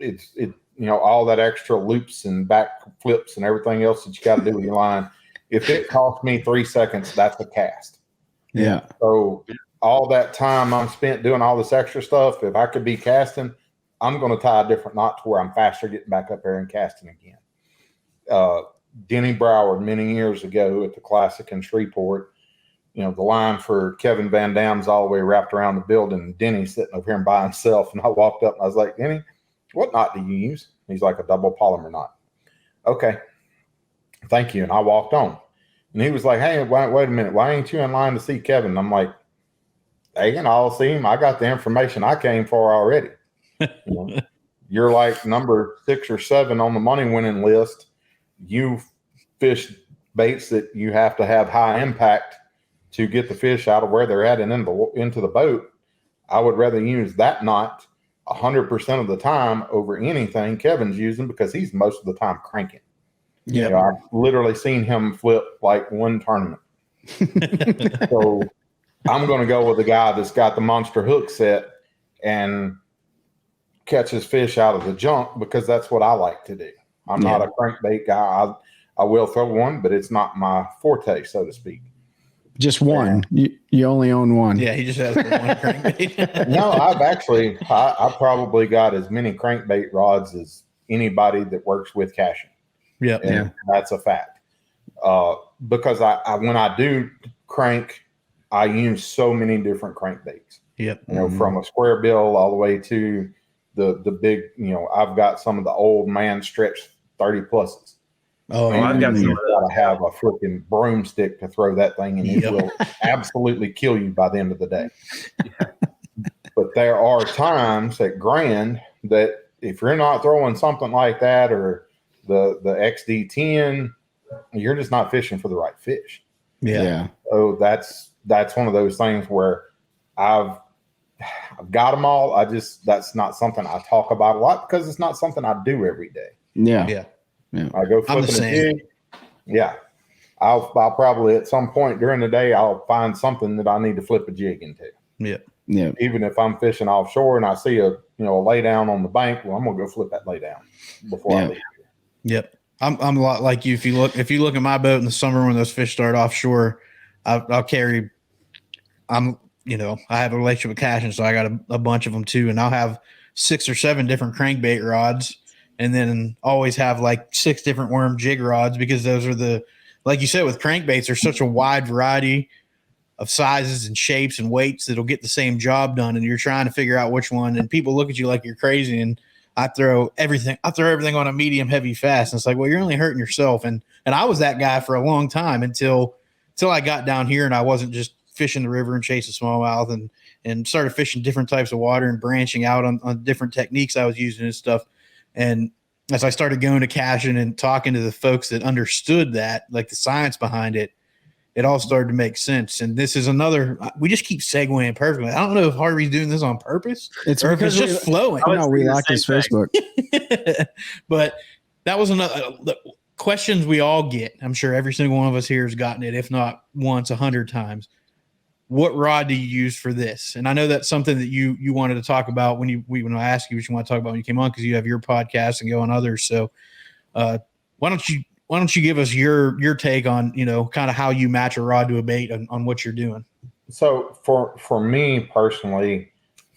all that extra loops and back flips and everything else that you got to do with your line. If it costs me 3 seconds, that's a cast. Yeah. So all that time I'm spent doing all this extra stuff, if I could be casting, I'm going to tie a different knot to where I'm faster getting back up there and casting again. Denny Broward many years ago at the Classic in Shreveport, the line for Kevin Van Dam's all the way wrapped around the building. Denny's sitting over here by himself. And I walked up and I was like, Denny, what knot do you use? He's like, a double polymer knot. Okay. Thank you. And I walked on. And he was like, hey, wait a minute. Why ain't you in line to see Kevin? And I'm like, hey, I'll see him. I got the information I came for already. You're like number 6 or 7 on the money winning list. You fish baits that you have to have high impact to get the fish out of where they're at and into the boat. I would rather use that knot 100% of the time over anything Kevin's using, because he's most of the time cranking. Yeah. I've literally seen him flip like one tournament. So I'm going to go with a guy that's got the monster hook set and catches fish out of the junk, because that's what I like to do. I'm not a crankbait guy. I will throw one, but it's not my forte, so to speak. Just one. You only own one. Yeah, he just has one crankbait. No, I probably got as many crankbait rods as anybody that works with caching. Yeah. That's a fact. Because I when I do crank, I use so many different crankbaits. Yep. From a square bill all the way to the big, I've got some of the old man stretch 30 pluses. Oh, I've got some. You've got to have a freaking broomstick to throw that thing, and it will absolutely kill you by the end of the day. But there are times at Grand that if you're not throwing something like that or the XD10, you're just not fishing for the right fish. Yeah. So that's that's one of those things where I've got them all. That's not something I talk about a lot because it's not something I do every day. Yeah. I go flipping a jig. Yeah. I'll probably at some point during the day, I'll find something that I need to flip a jig into. Yeah. Yeah. Even if I'm fishing offshore and I see a lay down on the bank, well, I'm going to go flip that lay down before I leave. Yep. I'm a lot like you. If you look at my boat in the summer when those fish start offshore, I'll carry, I have a relationship with Cash, and so I got a bunch of them too. And I'll have 6 or 7 different crankbait rods, and then always have like 6 different worm jig rods, because those are like you said, with crankbaits, there's such a wide variety of sizes and shapes and weights that'll get the same job done. And you're trying to figure out which one, and people look at you like you're crazy. And I throw everything on a medium heavy fast. And it's like, well, you're only hurting yourself. And I was that guy for a long time until I got down here and I wasn't just fishing the river and chasing smallmouth and started fishing different types of water and branching out on different techniques I was using and stuff. And as I started going to caching and talking to the folks that understood that, like the science behind it, it all started to make sense. And this is we just keep segueing perfectly. I don't know if Harvey's doing this on purpose or if it's just flowing. No, we like his Facebook. But that was another questions we all get. I'm sure every single one of us here has gotten it, if not once, 100 times. What rod do you use for this? And I know that's something that you wanted to talk about when I asked you what you want to talk about when you came on, because you have your podcast and go on others. So why don't you give us your take on, kind of how you match a rod to a bait on what you're doing? So for me personally,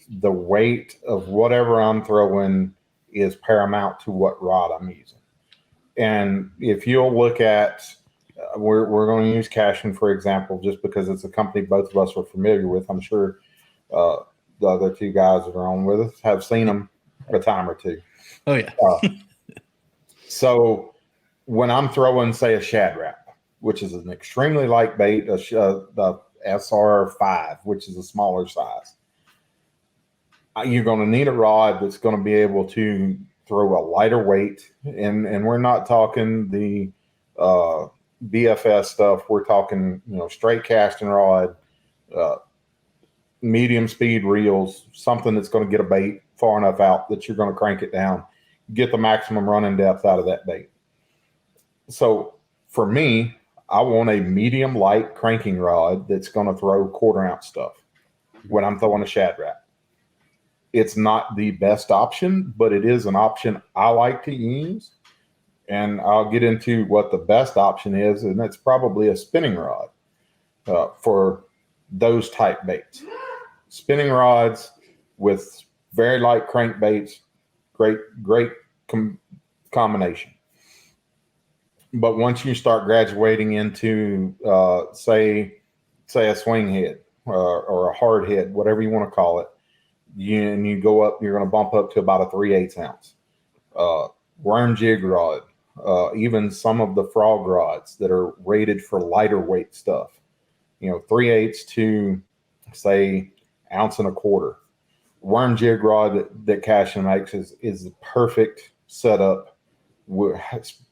the weight of whatever I'm throwing is paramount to what rod I'm using. And if you'll look at, we're going to use Cashin, for example, just because it's a company both of us are familiar with. I'm sure the other 2 guys that are on with us have seen them a time or 2. Oh, yeah. So when I'm throwing, say, a Shad Rap, which is an extremely light bait, the SR5, which is a smaller size, you're going to need a rod that's going to be able to throw a lighter weight. And we're not talking the BFS stuff. We're talking, straight casting rod, medium speed reels, something that's going to get a bait far enough out that you're going to crank it down, get the maximum running depth out of that bait. So for me, I want a medium light cranking rod that's going to throw 1/4 ounce stuff when I'm throwing a Shad Rap. It's not the best option, but it is an option I like to use. And I'll get into what the best option is, and that's probably a spinning rod for those type baits. Spinning rods with very light crankbaits, great combination. But once you start graduating into, say a swing head or a hard head, whatever you want to call it, you go up, you're going to bump up to about a 3/8 ounce worm jig rod. Even some of the frog rods that are rated for lighter weight stuff, 3/8 to say 1.25 ounce. Worm jig rod that Cashin makes is the perfect setup,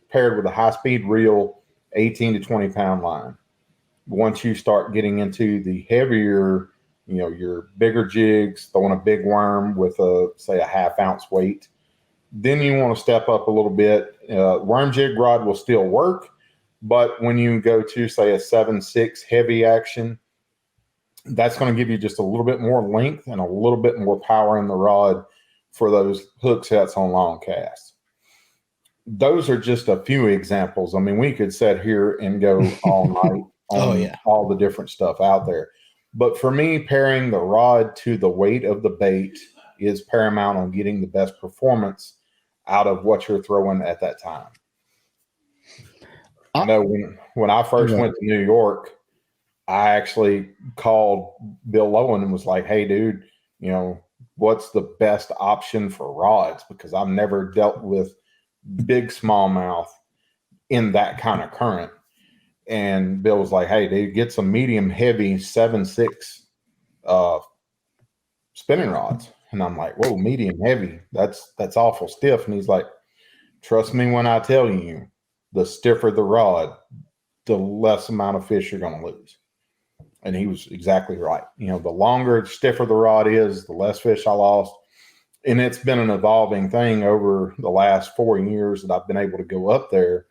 paired with a high speed reel, 18 to 20 pound line. Once you start getting into the heavier, your bigger jigs, throwing a big worm with a 1/2 ounce weight, then you want to step up a little bit. Worm jig rod will still work, but when you go to, say, a 7/6 heavy action, that's going to give you just a little bit more length and a little bit more power in the rod for those hook sets on long casts. Those are just a few examples. I mean, we could sit here and go all night on all the different stuff out there. But for me, pairing the rod to the weight of the bait is paramount on getting the best performance out of what you're throwing at that time. I know when I first went to New York, I actually called Bill Lowen and was like, hey, dude, what's the best option for rods? Because I've never dealt with big smallmouth in that kind of current. And Bill was like, hey, dude, get some medium heavy 7/6 spinning rods. And I'm like, whoa, medium heavy. That's awful stiff. And he's like, trust me when I tell you, the stiffer the rod, the less amount of fish you're going to lose. And he was exactly right. You know, the longer, stiffer the rod is, the less fish I lost. And it's been an evolving thing over the last 4 years that I've been able to go up there,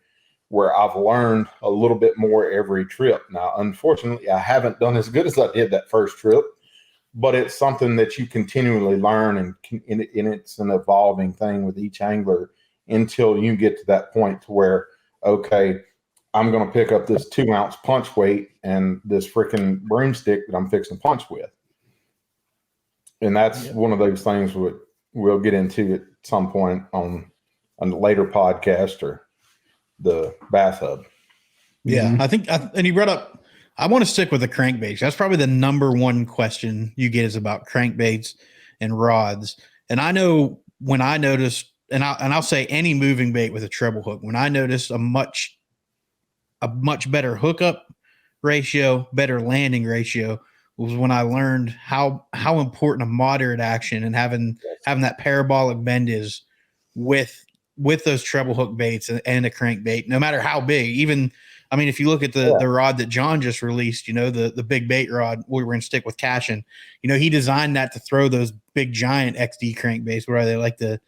where I've learned a little bit more every trip. Now, unfortunately, I haven't done as good as I did that first trip, but it's something that you continually learn, and it's an evolving thing with each angler until you get to that point to where, okay, I'm going to pick up this 2-ounce punch weight and this freaking broomstick that I'm fixing to punch with. And that's one of those things we'll get into at some point on a later podcast or the Bass Hub. Yeah, I think, and you brought up, I want to stick with the crankbaits. That's probably the number one question you get is about crankbaits and rods. And I know when I noticed, and I'll say any moving bait with a treble hook, when I noticed a much better hookup ratio, better landing ratio, was when I learned how important a moderate action and having that parabolic bend is with those treble hook baits and a crankbait, no matter how big. Even, I mean, if you look at the rod that John just released, you know, the big bait rod, we were going to stick with Cashin. You know, he designed that to throw those big giant XD crankbaits, where they like the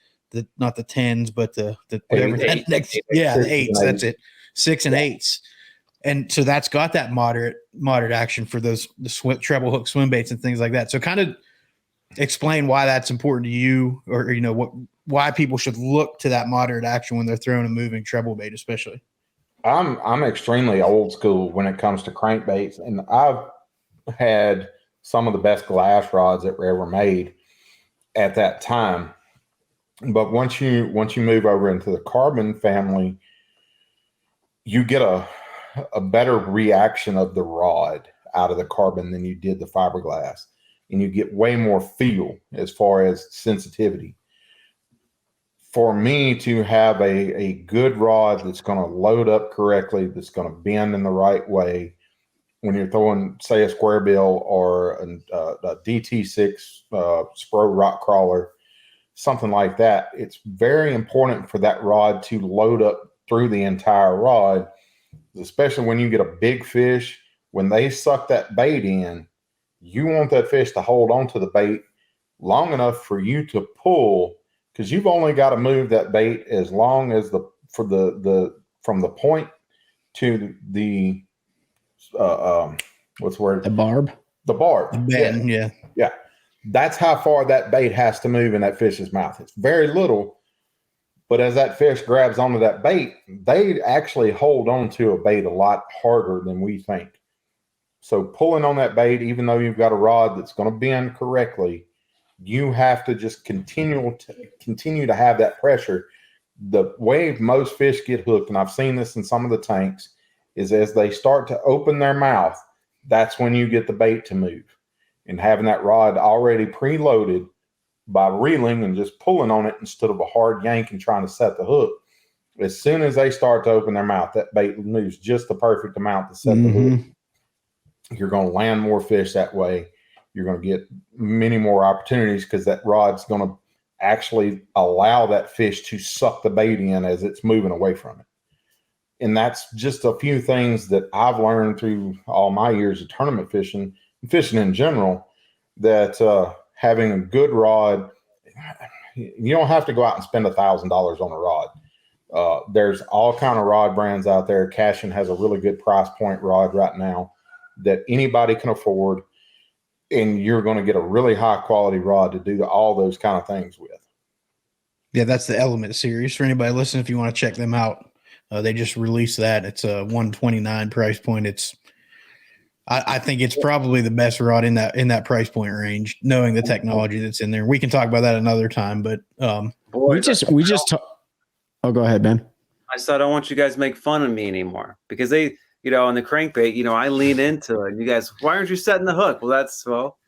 not the 10s, but the whatever that next, the 8s. That's it, 6 and 8s. And so that's got that moderate action for the treble hook swim baits and things like that. So kind of explain why that's important to you, or you know why people should look to that moderate action when they're throwing a moving treble bait, especially. I'm extremely old school when it comes to crankbaits, and I've had some of the best glass rods that were ever made at that time. But once you move over into the carbon family, you get a better reaction of the rod out of the carbon than you did the fiberglass, and you get way more feel as far as sensitivity. For me to have a good rod that's going to load up correctly, that's going to bend in the right way when you're throwing, say, a square bill or a DT6 Spro rock crawler, something like that, it's very important for that rod to load up through the entire rod, especially when you get a big fish. When they suck that bait in, you want that fish to hold on to the bait long enough for you to pull, because you've only got to move that bait as long as from the point to the what's the word? The barb. The barb. The bend, yeah. That's how far that bait has to move in that fish's mouth. It's very little, but as that fish grabs onto that bait, they actually hold on to a bait a lot harder than we think. So pulling on that bait, even though you've got a rod that's going to bend correctly, you have to just continue to have that pressure. The way most fish get hooked, and I've seen this in some of the tanks, is as they start to open their mouth, that's when you get the bait to move. And having that rod already preloaded by reeling and just pulling on it instead of a hard yank and trying to set the hook, as soon as they start to open their mouth, that bait moves just the perfect amount to set the hook. You're going to land more fish that way. You're going to get many more opportunities because that rod's going to actually allow that fish to suck the bait in as it's moving away from it. And that's just a few things that I've learned through all my years of tournament fishing and fishing in general, that having a good rod, you don't have to go out and spend $1,000 on a rod. There's all kind of rod brands out there. Cashin has a really good price point rod right now that anybody can afford, and you're going to get a really high quality rod to do all those kind of things with. Yeah, that's the Element series. For anybody listening, if you want to check them out, they just released that. It's a $129 price point. I think it's probably the best rod in that price point range, knowing the technology that's in there. We can talk about that another time, but we just oh, go ahead, Ben. I said I don't want you guys to make fun of me anymore, because they, on the crankbait, I lean into it. And you guys, why aren't you setting the hook? Well,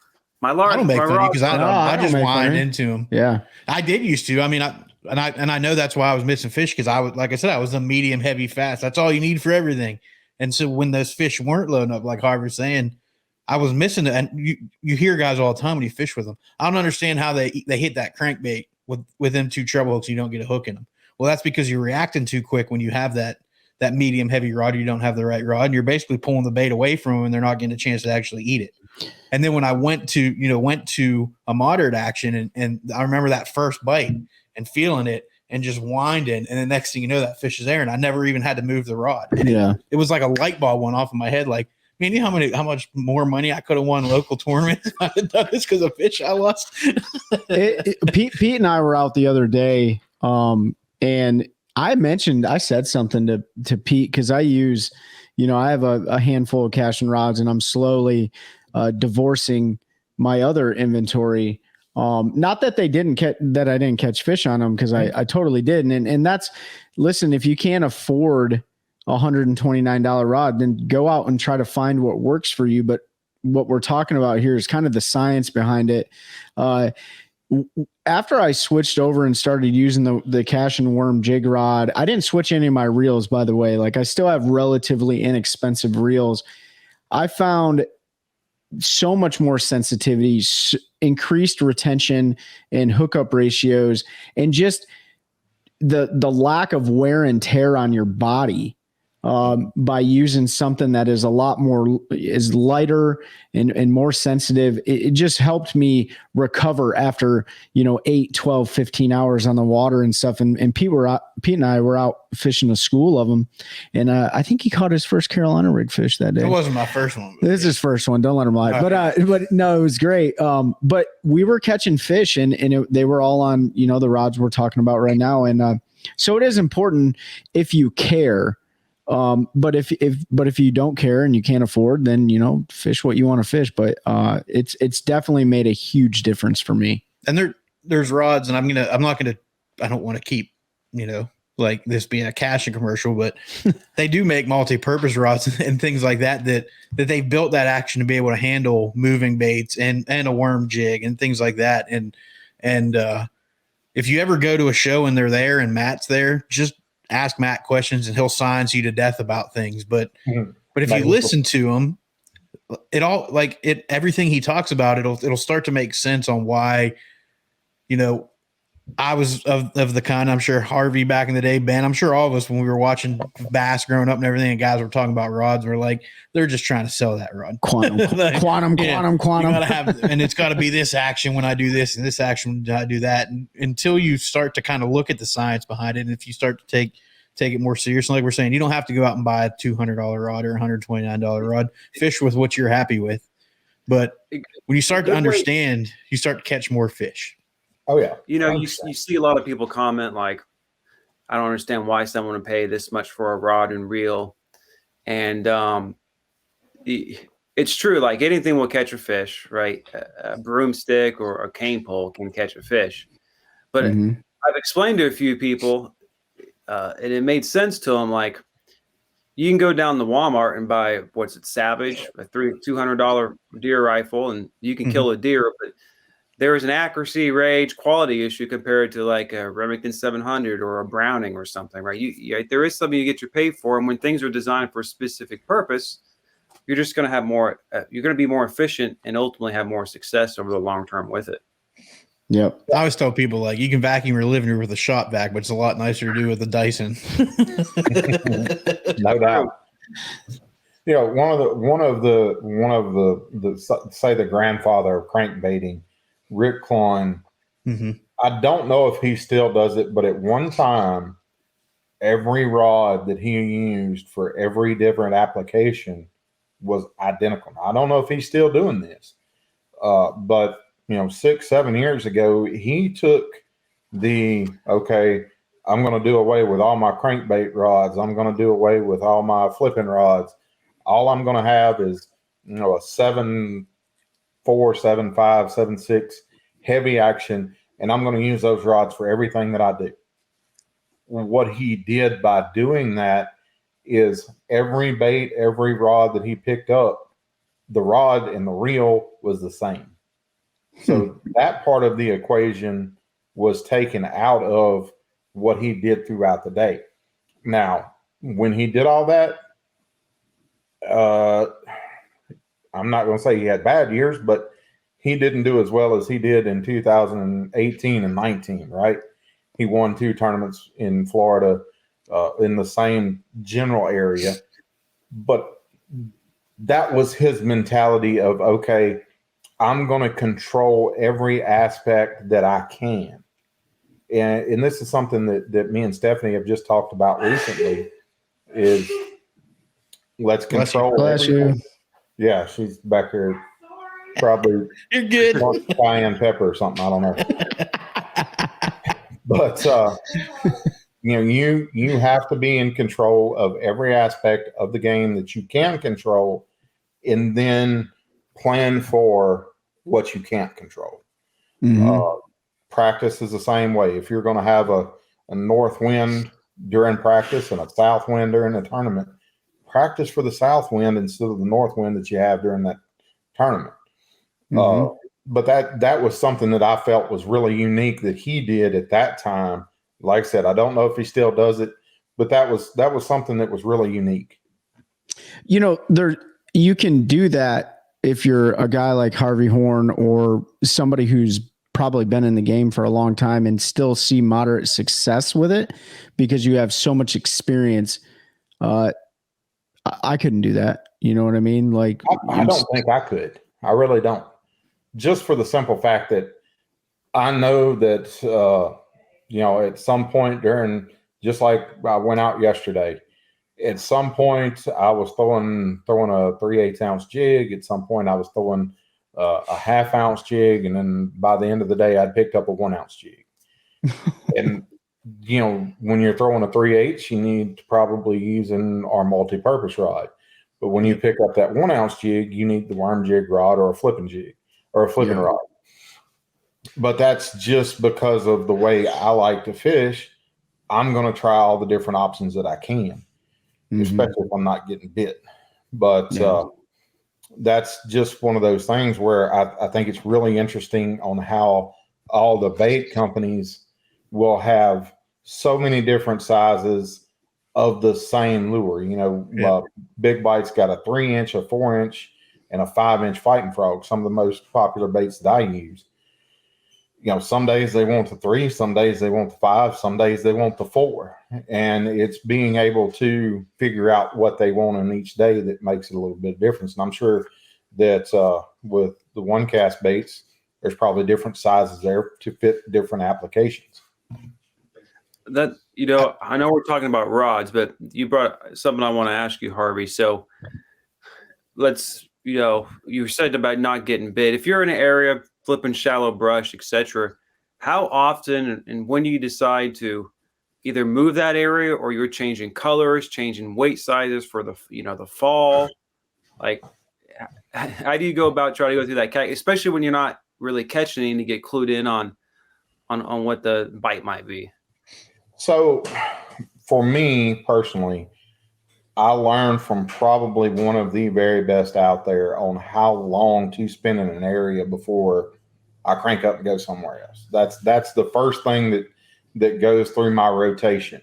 my large. I don't make fun because I just wind into them. Yeah, I did used to. I mean, I know that's why I was missing fish, because I was, like I said, I was a medium heavy fast. That's all you need for everything. And so when those fish weren't loading up, like Harvey's saying, I was missing it. And you hear guys all the time when you fish with them, I don't understand how they hit that crankbait with them two treble hooks. You don't get a hook in them. Well, that's because you're reacting too quick when you have that that medium heavy rod, or you don't have the right rod, and you're basically pulling the bait away from them, and they're not getting a chance to actually eat it. And then when I went to a moderate action, and I remember that first bite and feeling it and just winding, and the next thing you know, that fish is there, and I never even had to move the rod. And it was like a light bulb went off in my head, like, man, you know how much more money I could have won local tournaments if I had done this because of fish I lost. Pete and I were out the other day, and I said something to Pete, because I use, I have a handful of casting rods, and I'm slowly divorcing my other inventory. Not that I didn't catch fish on them, because I totally did. And that's, listen, if you can't afford $129 rod, then go out and try to find what works for you. But what we're talking about here is kind of the science behind it. After I switched over and started using the Cash and Worm jig rod, I didn't switch any of my reels, by the way. Like, I still have relatively inexpensive reels. I found so much more sensitivity, increased retention and hookup ratios, and just the lack of wear and tear on your body by using something that is is lighter and more sensitive. It just helped me recover after, 8, 12, 15 hours on the water and stuff. And Pete and I were out fishing a school of them. And I think he caught his first Carolina rig fish that day. It wasn't my first one. This is his first one. Don't let him lie. Okay. But no, it was great. But we were catching fish, and they were all on, the rods we're talking about right now. And so it is important if you care. But if you don't care and you can't afford, then, fish what you want to fish. But it's definitely made a huge difference for me. And there's rods, and I don't want to keep, like this being a casting commercial, but they do make multi-purpose rods and things like that they've built that action to be able to handle moving baits and a worm jig and things like that. And if you ever go to a show and they're there and Matt's there, just ask Matt questions and he'll science you to death about things. But if you listen to him, everything he talks about, it'll start to make sense on why, I was of the kind, I'm sure Harvey back in the day, Ben, I'm sure all of us, when we were watching bass growing up and everything, and guys were talking about rods, we're like, they're just trying to sell that rod. Quantum. You gotta have, and it's got to be this action when I do this and this action when I do that. And until you start to kind of look at the science behind it, and if you start to take it more seriously, like we're saying, you don't have to go out and buy a $200 rod or $129 rod. Fish with what you're happy with. But when you start to understand, you start to catch more fish. Oh yeah. You see a lot of people comment like, I don't understand why someone would pay this much for a rod and reel. And it's true. Like, anything will catch a fish, right? A broomstick or a cane pole can catch a fish. But I've explained to a few people, and it made sense to them. Like, you can go down to Walmart and buy, Savage, a $200 deer rifle, and you can kill a deer, but there is an accuracy, range, quality issue compared to like a Remington 700 or a Browning or something, right? There is something you get your pay for, and when things are designed for a specific purpose, you're just going to have more. You're going to be more efficient and ultimately have more success over the long term with it. Yep. I always tell people, like, you can vacuum your living room with a shop vac, but it's a lot nicer to do with a Dyson. No doubt. One of the say the grandfather of crankbaiting, Rick Klein. I don't know if he still does it, but at one time, every rod that he used for every different application was identical. I don't know if he's still doing this, but 6-7 years ago, he took I'm going to do away with all my crankbait rods. I'm going to do away with all my flipping rods. All I'm going to have is, a 7.4, 7.5, 7.6 heavy action, and I'm going to use those rods for everything that I do. What he did by doing that is every bait, every rod that he picked up, the rod and the reel was the same. So that part of the equation was taken out of what he did throughout the day. Now, when he did all that, I'm not going to say he had bad years, but he didn't do as well as he did in 2018 and 19, right? He won 2 tournaments in Florida. in the same general area. But that was his mentality of, okay, I'm going to control every aspect that I can. And this is something that me and Stephanie have just talked about recently is let's control everything. Yeah, she's back here probably You're good. cayenne pepper or something. I don't know. But you have to be in control of every aspect of the game that you can control, and then plan for what you can't control. Practice is the same way. If you're going to have a north wind during practice and a south wind during a tournament, practice for the south wind instead of the north wind that you have during that tournament. But that was something that I felt was really unique that he did at that time. Like I said, I don't know if he still does it, but that was something that was really unique. You can do that if you're a guy like Harvey Horne or somebody who's probably been in the game for a long time and still see moderate success with it because you have so much experience. I couldn't do that. You know what I mean? Like, I don't think I could. I really don't. Just for the simple fact that I know that, at some point during, just like I went out yesterday, at some point I was throwing a 3/8 ounce jig. At some point I was throwing a 1/2 ounce jig. And then by the end of the day, I'd picked up a 1 ounce jig. And, when you're throwing a 3/8, you need to probably using our multi-purpose rod. But when you pick up that 1 ounce jig, you need the worm jig rod or a flipping jig or a flipping rod. But that's just because of the way I like to fish. I'm going to try all the different options that I can, especially if I'm not getting bit. But that's just one of those things where I think it's really interesting on how all the bait companies will have so many different sizes of the same lure. Big Bite's got a 3-inch, a 4-inch, and a 5-inch fighting frog, some of the most popular baits that I use. Some days they want the 3, some days they want the 5, some days they want the 4. And it's being able to figure out what they want in each day that makes it a little bit of difference. And I'm sure that with the OneCast baits, there's probably different sizes there to fit different applications. I know we're talking about rods, but you brought something I want to ask you, Harvey. So let's, you said about not getting bit. If you're in an area flipping shallow brush, etc., how often and when do you decide to either move that area or you're changing colors, changing weight sizes for the fall? Like, how do you go about trying to go through that, especially when you're not really catching anything to get clued in on what the bite might be? So for me personally, I learned from probably one of the very best out there on how long to spend in an area before I crank up and go somewhere else. That's the first thing that goes through my rotation.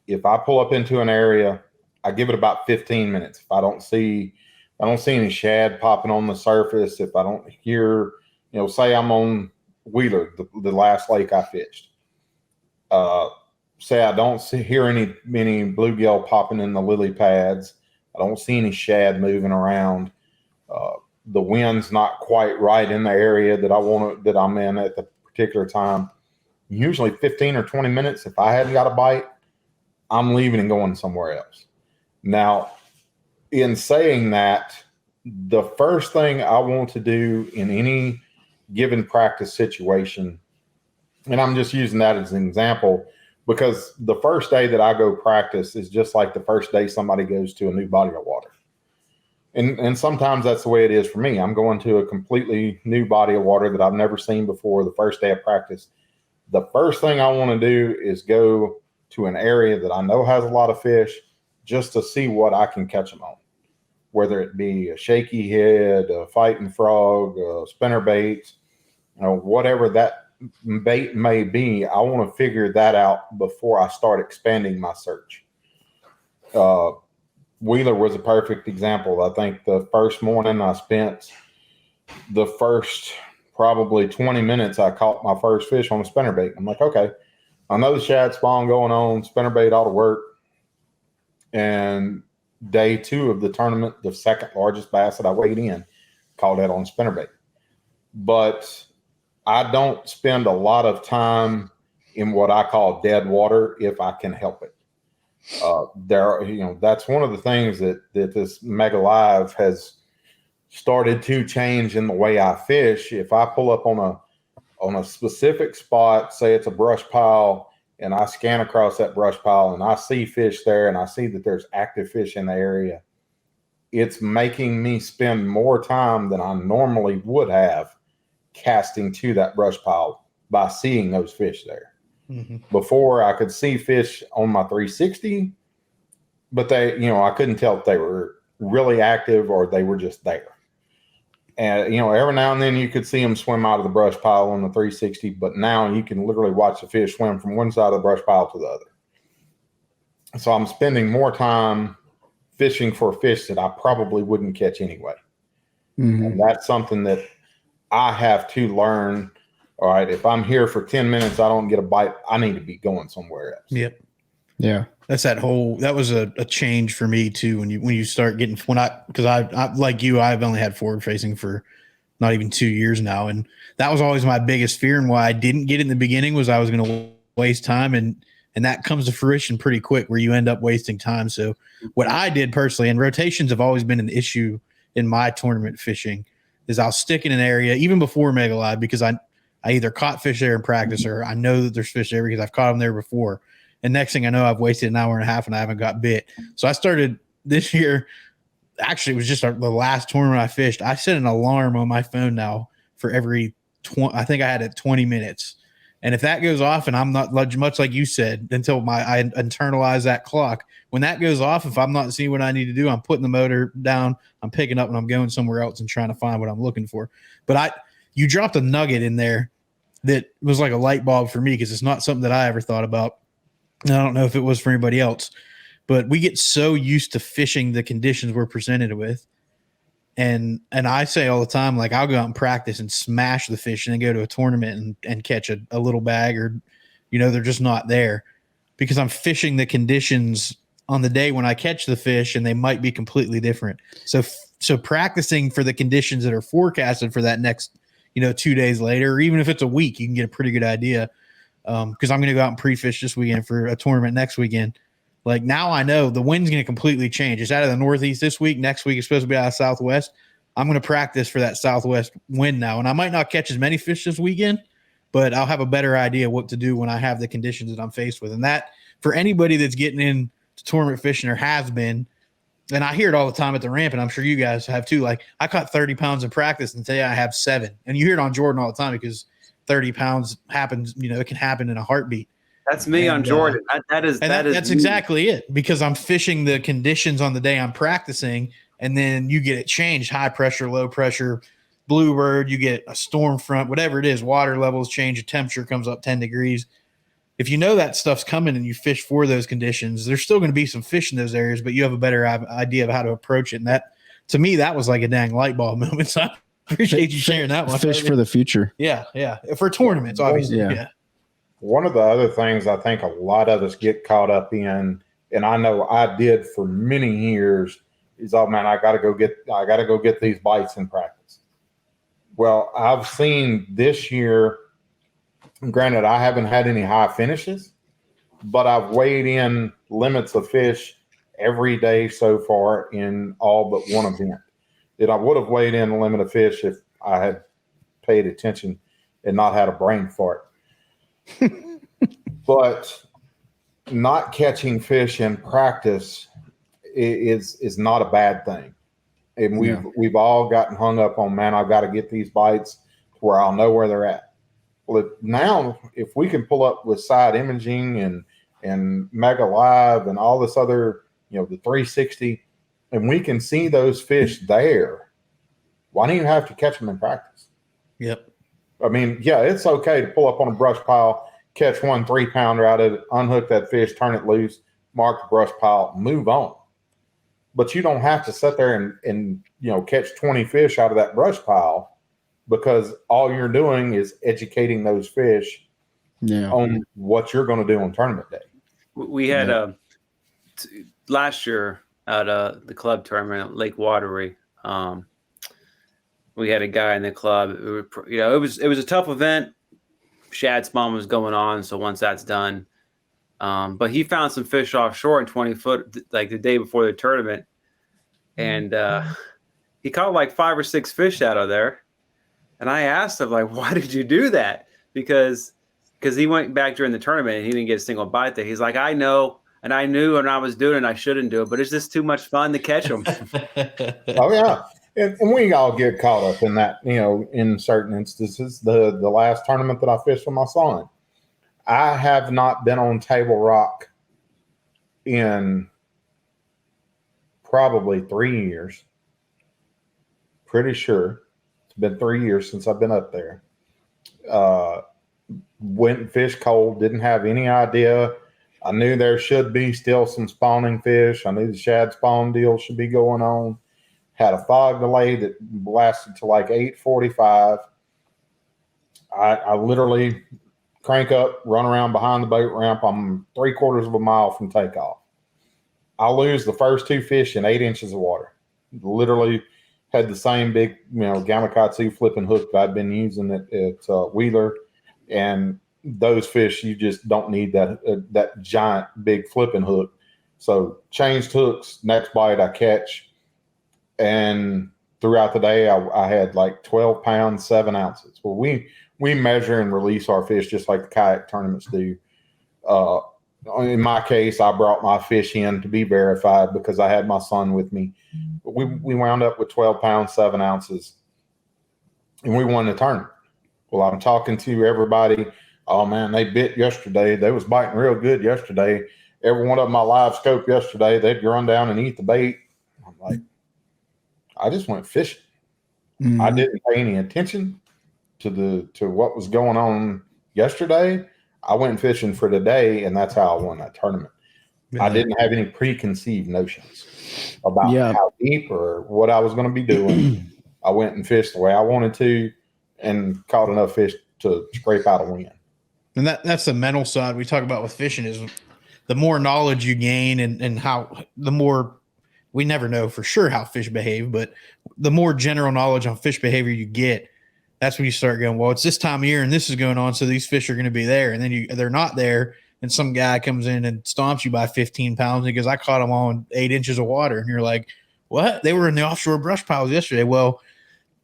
If I pull up into an area, I give it about 15 minutes. If I don't see any shad popping on the surface, if I don't hear, say I'm on Wheeler, the last lake I fished. Say I don't hear any bluegill popping in the lily pads. I don't see any shad moving around. The wind's not quite right in the area that I'm in at the particular time. Usually 15 or 20 minutes. If I hadn't got a bite, I'm leaving and going somewhere else. Now, in saying that, the first thing I want to do in any given practice situation, and I'm just using that as an example, because the first day that I go practice is just like the first day somebody goes to a new body of water. And sometimes that's the way it is for me. I'm going to a completely new body of water that I've never seen before the first day of practice. The first thing I want to do is go to an area that I know has a lot of fish just to see what I can catch them on, whether it be a shaky head, a fighting frog, a spinner bait, whatever that bait may be. I want to figure that out before I start expanding my search. Wheeler was a perfect example. I think the first morning I spent the first probably 20 minutes, I caught my first fish on a spinnerbait. I'm like, okay, another shad spawn going on, spinnerbait all to work. And day 2 of the tournament, the second largest bass that I weighed in, caught that on spinnerbait. But I don't spend a lot of time in what I call dead water if I can help it. That's one of the things that this Mega Live has started to change in the way I fish. If I pull up on a specific spot, say it's a brush pile, and I scan across that brush pile and I see fish there and I see that there's active fish in the area, it's making me spend more time than I normally would have casting to that brush pile by seeing those fish there. Mm-hmm. Before, I could see fish on my 360, but I couldn't tell if they were really active or they were just there. And, every now and then you could see them swim out of the brush pile on the 360, but now you can literally watch the fish swim from one side of the brush pile to the other. So I'm spending more time fishing for fish that I probably wouldn't catch anyway. Mm-hmm. And that's something that I have to learn. All right, if I'm here for 10 minutes, I don't get a bite, I need to be going somewhere else. Yep. Yeah. That's that was a change for me too. When you start getting, because I like you, I've only had forward facing for not even 2 years now. And that was always my biggest fear. And why I didn't get it in the beginning was I was going to waste time. And that comes to fruition pretty quick where you end up wasting time. So what I did personally, and rotations have always been an issue in my tournament fishing, is I'll stick in an area even before Mega Live, because I either caught fish there in practice or I know that there's fish there because I've caught them there before. And next thing I know, I've wasted an hour and a half and I haven't got bit. So I started this year. Actually, it was just the last tournament I fished. I set an alarm on my phone now for every I think I had it 20 minutes. And if that goes off, and I'm not much like you said, until I internalize that clock, when that goes off, if I'm not seeing what I need to do, I'm putting the motor down, I'm picking up and I'm going somewhere else and trying to find what I'm looking for. But you dropped a nugget in there that was like a light bulb for me, because it's not something that I ever thought about. I don't know if it was for anybody else, but we get so used to fishing the conditions we're presented with. And I say all the time, like, I'll go out and practice and smash the fish and then go to a tournament and catch a little bag, or, they're just not there, because I'm fishing the conditions on the day when I catch the fish, and they might be completely different. So practicing for the conditions that are forecasted for that next, 2 days later, or even if it's a week, you can get a pretty good idea. Because I'm going to go out and pre-fish this weekend for a tournament next weekend. Like, now I know the wind's going to completely change. It's out of the northeast this week. Next week it's supposed to be out of southwest. I'm going to practice for that southwest wind now. And I might not catch as many fish this weekend, but I'll have a better idea what to do when I have the conditions that I'm faced with. And that, for anybody that's getting into tournament fishing or has been, and I hear it all the time at the ramp, and I'm sure you guys have too, like, I caught 30 pounds in practice and today I have 7. And you hear it on Jordan all the time, because 30 pounds happens, it can happen in a heartbeat. That's me on Jordan. That's exactly it, because I'm fishing the conditions on the day I'm practicing, and then you get it changed: high pressure, low pressure, bluebird, you get a storm front, whatever it is, water levels change, the temperature comes up 10 degrees. If you know that stuff's coming and you fish for those conditions, there's still going to be some fish in those areas, but you have a better idea of how to approach it. And that, to me, that was like a dang light bulb moment. So I appreciate you sharing that one. Fish for the future. Yeah. For tournaments, obviously. Yeah. One of the other things I think a lot of us get caught up in, and I know I did for many years, is, oh man, I got to go get these bites in practice. Well, I've seen this year, granted, I haven't had any high finishes, but I've weighed in limits of fish every day so far in all but one event. And I would have weighed in the limit of fish if I had paid attention and not had a brain fart. But not catching fish in practice is not a bad thing. And we've all gotten hung up on, man, I've got to get these bites to where I'll know where they're at. Well, now if we can pull up with side imaging and Mega Live and all this other, the 360, and we can see those fish there, why don't you have to catch them in practice? Yep. I mean, yeah, it's okay to pull up on a brush pile, catch 1 3-pounder out of it, unhook that fish, turn it loose, mark the brush pile, move on. But you don't have to sit there and catch 20 fish out of that brush pile, because all you're doing is educating those fish on what you're going to do on tournament day. We had last year at the club tournament at Lake Watery. We had a guy in the club. It was a tough event. Shad spawn was going on, so once that's done, but he found some fish offshore in 20 foot, like the day before the tournament, and he caught like 5 or 6 fish out of there. And I asked him, like, why did you do that? Because he went back during the tournament and he didn't get a single bite there. He's like, I know, and I knew when I was doing it, I shouldn't do it, but it's just too much fun to catch them. Oh yeah. And we all get caught up in that, in certain instances. The last tournament that I fished with my son, I have not been on Table Rock in probably 3 years. Pretty sure it's been 3 years since I've been up there. Went and fished cold, didn't have any idea. I knew there should be still some spawning fish. I knew the shad spawn deal should be going on. Had a fog delay that lasted to like 8:45. I literally crank up, run around behind the boat ramp. I'm 3/4 of a mile from takeoff. I lose the first 2 fish in 8 inches of water. Literally had the same big, Gamakatsu flipping hook that I'd been using at Wheeler. And those fish, you just don't need that giant big flipping hook. So changed hooks, next bite I catch. And throughout the day, I had like 12 pounds, 7 ounces. Well, we measure and release our fish just like the kayak tournaments do. In my case, I brought my fish in to be verified because I had my son with me. But we wound up with 12 pounds, 7 ounces, and we won the tournament. Well, I'm talking to everybody. Oh, man, they bit yesterday. They was biting real good yesterday. Every one of them I live scope yesterday, they'd run down and eat the bait. I'm like, I just went fishing. Mm-hmm. I didn't pay any attention to what was going on yesterday. I went fishing for today, and that's how I won that tournament. Yeah. I didn't have any preconceived notions about how deep or what I was going to be doing. I went and fished the way I wanted to and caught enough fish to scrape out a win. And that's the mental side we talk about with fishing is the more knowledge you gain and how the more we never know for sure how fish behave, but the more general knowledge on fish behavior you get, that's when you start going, well, it's this time of year and this is going on, so these fish are going to be there. And then they're not there, and some guy comes in and stomps you by 15 pounds because I caught them all in 8 inches of water. And you're like, what? They were in the offshore brush piles yesterday. Well,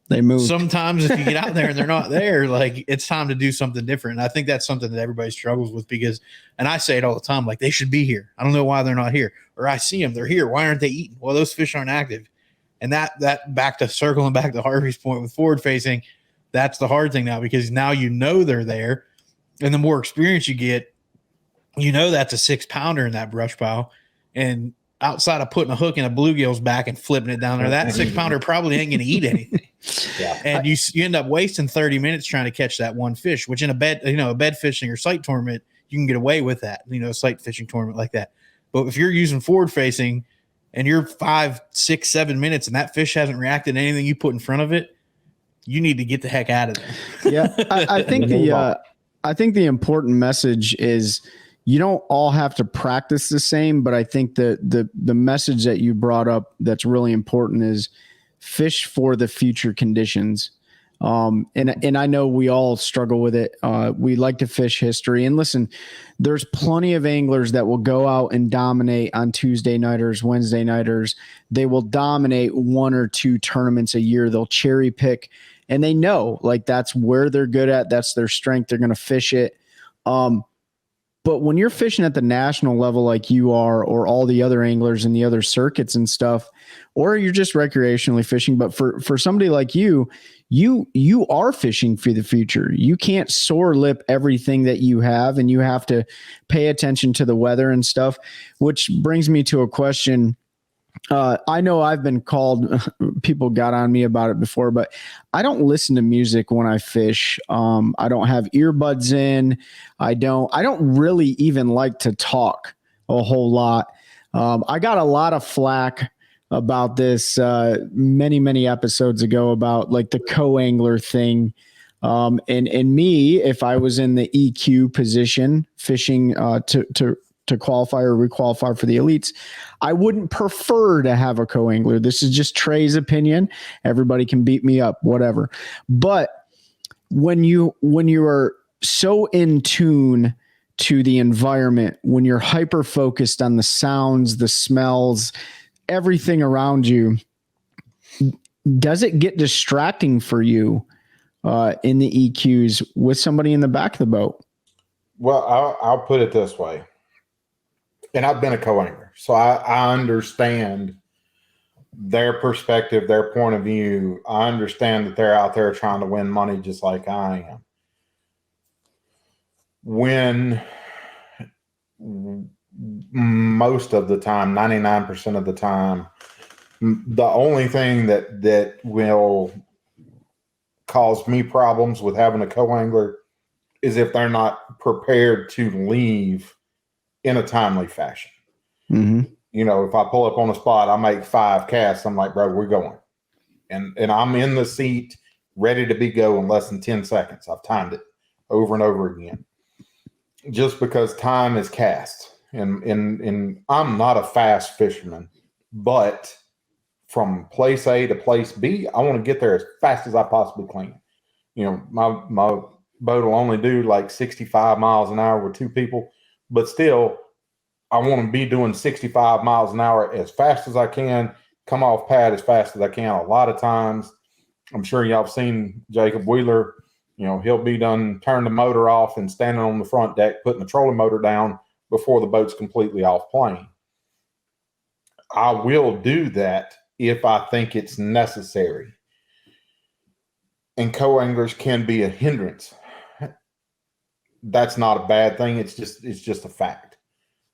they moved. Sometimes if you get out there and they're not there, like it's time to do something different. And I think that's something that everybody struggles with because, and I say it all the time, like they should be here. I don't know why they're not here. Or I see them, they're here. Why aren't they eating? Well, those fish aren't active. And that back to circling back to Harvey's point with forward facing, that's the hard thing now because now they're there. And the more experience you get, that's a 6-pounder in that brush pile. And outside of putting a hook in a bluegill's back and flipping it down there, that 6-pounder probably ain't going to eat anything. Yeah. And you end up wasting 30 minutes trying to catch that one fish, which in a bed fishing or sight tournament, you can get away with that, sight fishing tournament like that. But if you're using forward facing and you're 5, 6, 7 minutes and that fish hasn't reacted to anything you put in front of it, you need to get the heck out of there. Yeah. I think the important message is you don't all have to practice the same, but I think the message that you brought up that's really important is fish for the future conditions. And I know we all struggle with it. We like to fish history, and listen, there's plenty of anglers that will go out and dominate on Tuesday nighters, Wednesday nighters. They will dominate 1 or 2 tournaments a year. They'll cherry pick, and they know like that's where they're good at. That's their strength. They're going to fish it. But when you're fishing at the national level like you are, or all the other anglers in the other circuits and stuff, or you're just recreationally fishing, but for somebody like you are fishing for the future. You can't sore lip everything that you have, and you have to pay attention to the weather and stuff, which brings me to a question. I know I've been called, people got on me about it before, but I don't listen to music when I fish. I don't have earbuds in. I don't really even like to talk a whole lot. I got a lot of flack about this many episodes ago about like the co-angler thing. And me, if I was in the EQ position, fishing to qualify or requalify for the elites, I wouldn't prefer to have a co-angler. This is just Trey's opinion. Everybody can beat me up, whatever. But when you are so in tune to the environment, when you're hyper focused on the sounds, the smells, everything around you, does it get distracting for you in the EQs with somebody in the back of the boat? Well, I'll put it this way. And I've been a co-angler, so I understand their perspective, their point of view. I understand that they're out there trying to win money just like I am. When most of the time, 99% of the time, the only thing that will cause me problems with having a co-angler is if they're not prepared to leave in a timely fashion. Mm-hmm. You know, if I pull up on a spot, I make 5 casts. I'm like, bro, we're going. And I'm in the seat ready to be go in less than 10 seconds. I've timed it over and over again. Just because time is cast. And I'm not a fast fisherman, but from place A to place B, I want to get there as fast as I possibly can. You know, my boat will only do like 65 miles an hour with 2 people. But still, I want to be doing 65 miles an hour as fast as I can, come off pad as fast as I can. A lot of times, I'm sure y'all have seen Jacob Wheeler, you know, he'll be done, turn the motor off and standing on the front deck, putting the trolling motor down before the boat's completely off plane. I will do that if I think it's necessary. And co-anglers can be a hindrance. That's not a bad thing. It's just a fact.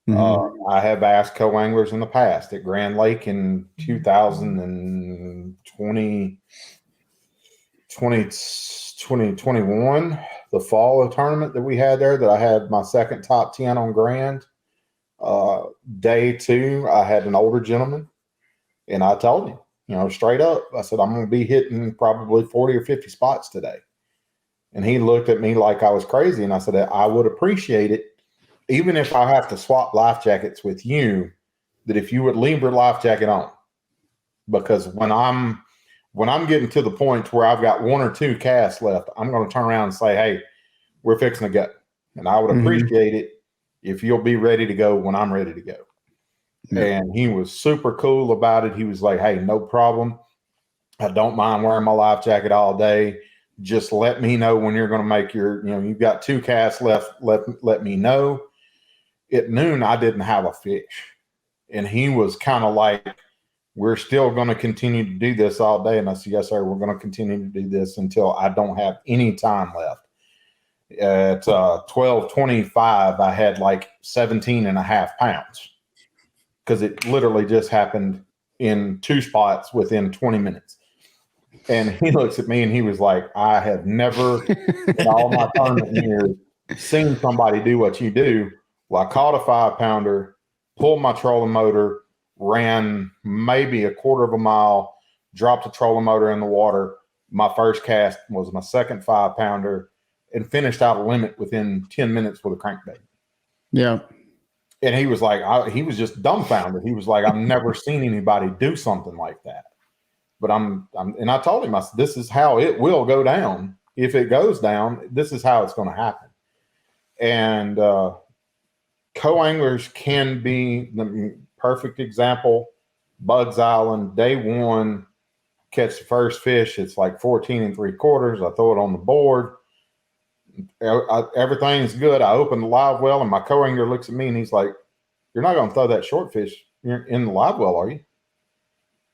Mm-hmm. I have asked co-anglers in the past at Grand Lake in 2021, the fall of tournament that we had there, that I had my second top 10 on Grand. Day 2, I had an older gentleman, and I told him, you know, straight up, I said, I'm going to be hitting probably 40 or 50 spots today. And he looked at me like I was crazy. And I said, I would appreciate it, even if I have to swap life jackets with you, that if you would leave your life jacket on. Because when I'm getting to the point where I've got 1 or 2 casts left, I'm going to turn around and say, hey, we're fixing to go. And I would appreciate it if you'll be ready to go when I'm ready to go. Yeah. And he was super cool about it. He was like, hey, no problem. I don't mind wearing my life jacket all day. Just let me know when you're going to make your, you know, you've got 2 casts left. Let me know. At noon, I didn't have a fish. And he was kind of like, we're still going to continue to do this all day. And I said, yes, sir, we're going to continue to do this until I don't have any time left. At 12:25, I had like 17.5 pounds because it literally just happened in 2 spots within 20 minutes. And he looks at me and he was like, I have never in all my tournament years seen somebody do what you do. Well, I caught a 5-pounder, pulled my trolling motor, ran maybe a quarter of a mile, dropped the trolling motor in the water. My first cast was my second 5-pounder, and finished out a limit within 10 minutes with a crankbait. Yeah. And he was like, he was just dumbfounded. He was like, I've never seen anybody do something like that. But and I told him, I said, this is how it will go down. If it goes down, this is how it's going to happen. And co-anglers can be the perfect example. Bugs Island, day 1, catch the first fish. It's like 14 3/4. I throw it on the board. Everything's good. I open the live well, and my co-angler looks at me and he's like, you're not going to throw that short fish in the live well, are you?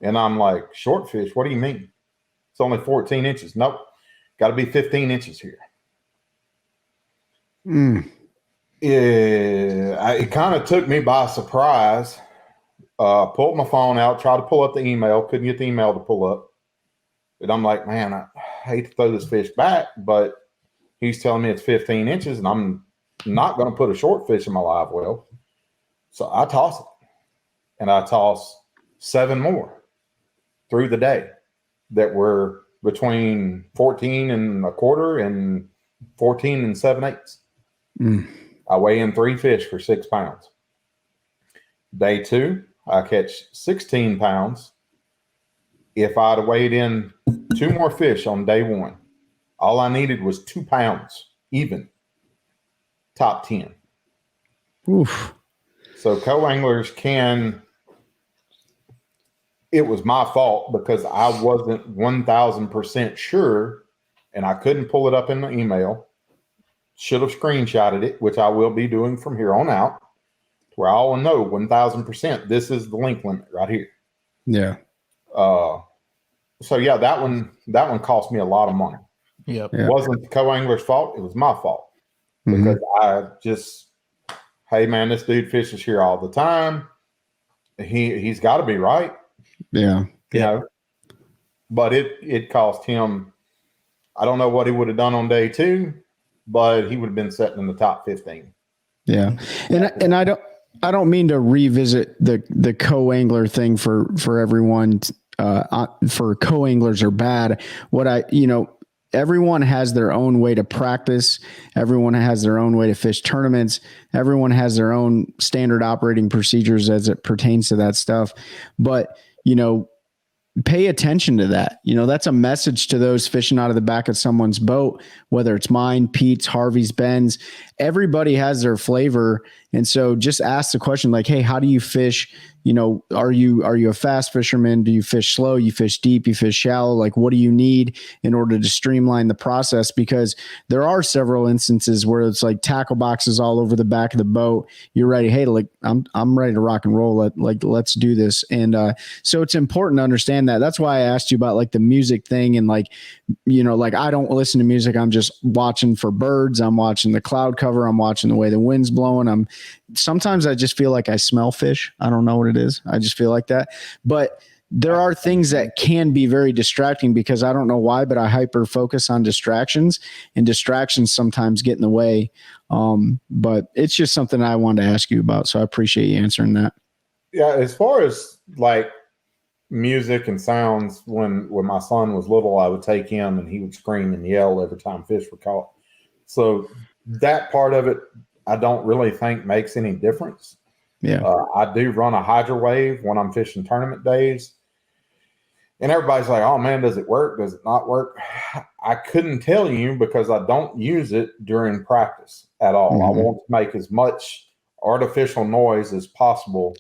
And I'm like, short fish? What do you mean? It's only 14 inches. Nope. Got to be 15 inches here. It kind of took me by surprise. Pulled my phone out, tried to pull up the email. Couldn't get the email to pull up. But I'm like, man, I hate to throw this fish back, but he's telling me it's 15 inches, and I'm not going to put a short fish in my live well. So I toss it. And I toss 7 more through the day that were between 14 and a quarter and 14 and 7/8. I weigh in 3 fish for 6 pounds. Day 2, I catch 16 pounds. If I'd weighed in 2 more fish on day 1, all I needed was 2 pounds, even. Top 10. Oof. So co-anglers it was my fault because I wasn't 1,000% sure and I couldn't pull it up in the email. Should have screenshotted it, which I will be doing from here on out, where I will know 1,000% this is the link limit right here. Yeah. So yeah, that one cost me a lot of money. Yep. It wasn't the co-angler's fault. It was my fault because I just, hey man, this dude fishes here all the time. He's got to be right. Yeah. You know, but it cost him, I don't know what he would have done on day 2, but he would have been sitting in the top 15. Yeah. And I don't mean to revisit the co-angler thing for everyone, for co-anglers are bad. Everyone has their own way to practice. Everyone has their own way to fish tournaments. Everyone has their own standard operating procedures as it pertains to that stuff. But, pay attention to that. That's a message to those fishing out of the back of someone's boat, whether it's mine, Pete's, Harvey's, Ben's. Everybody has their flavor. And so just ask the question like, hey, how do you fish? Are you a fast fisherman? Do you fish slow? You fish deep? You fish shallow? Like, what do you need in order to streamline the process? Because there are several instances where it's like tackle boxes all over the back of the boat. You're ready. Hey, like I'm ready to rock and roll. Let's do this. And so it's important to understand that. That's why I asked you about like the music thing and like I don't listen to music. I'm just watching for birds. I'm watching the cloud cover. I'm watching the way the wind's blowing. Sometimes I just feel like I smell fish. I don't know what it is. I just feel like that. But there are things that can be very distracting because I don't know why, but I hyper focus on distractions and distractions sometimes get in the way. But it's just something I wanted to ask you about. So I appreciate you answering that. Yeah. As far as like music and sounds, when my son was little, I would take him and he would scream and yell every time fish were caught. So that part of it, I don't really think makes any difference. Yeah. I do run a hydro wave when I'm fishing tournament days. And everybody's like, oh man, does it work? Does it not work? I couldn't tell you because I don't use it during practice at all. I want to make as much artificial noise as possible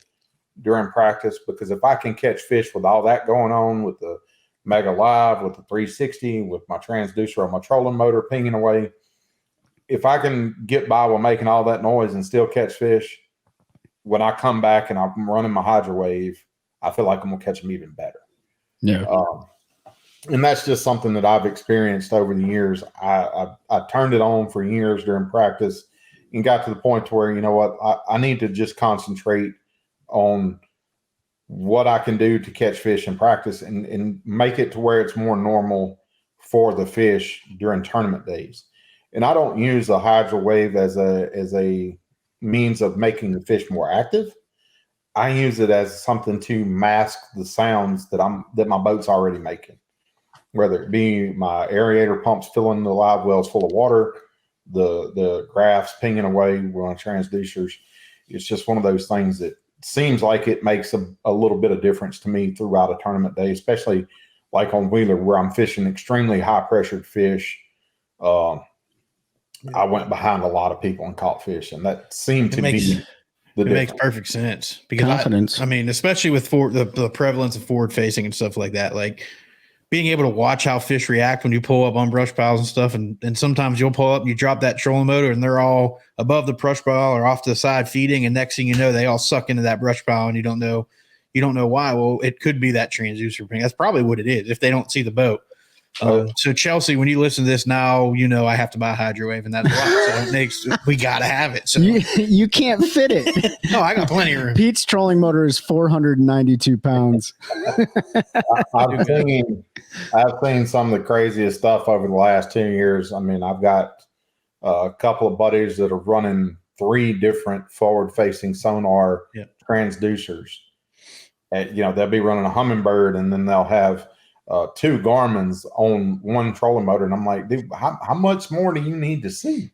during practice because if I can catch fish with all that going on with the Mega Live, with the 360, with my transducer or my trolling motor pinging away, if I can get by with making all that noise and still catch fish, when I come back and I'm running my hydro wave, I feel like I'm going to catch them even better. Yeah. And that's just something that I've experienced over the years. I turned it on for years during practice and got to the point to where, you know what, I need to just concentrate on what I can do to catch fish in practice and make it to where it's more normal for the fish during tournament days. And I don't use a hydro wave as a means of making the fish more active. I use it as something to mask the sounds that my boat's already making, whether it be my aerator pumps filling the live wells full of water, the graphs pinging away on transducers. It's just one of those things that seems like it makes a little bit of difference to me throughout a tournament day, especially like on Wheeler where I'm fishing extremely high pressured fish. I went behind a lot of people and caught fish, and that seemed to be it makes perfect sense because confidence. I mean, especially with the prevalence of forward facing and stuff like that, like being able to watch how fish react when you pull up on brush piles and stuff. And sometimes you'll pull up and you drop that trolling motor and they're all above the brush pile or off to the side feeding. And next thing you know, they all suck into that brush pile and you don't know why. Well, it could be that transducer ping. That's probably what it is if they don't see the boat. So Chelsea, when you listen to this now, I have to buy a hydro wave and that's why. So we got to have it. So you can't fit it. No, I got plenty of room. Pete's trolling motor is 492 pounds. I've seen some of the craziest stuff over the last 2 years. I mean, I've got a couple of buddies that are running 3 different forward-facing sonar transducers. They'll be running a Humminbird, and then they'll have 2 Garmin's on one trolling motor, and I'm like, dude, how much more do you need to see?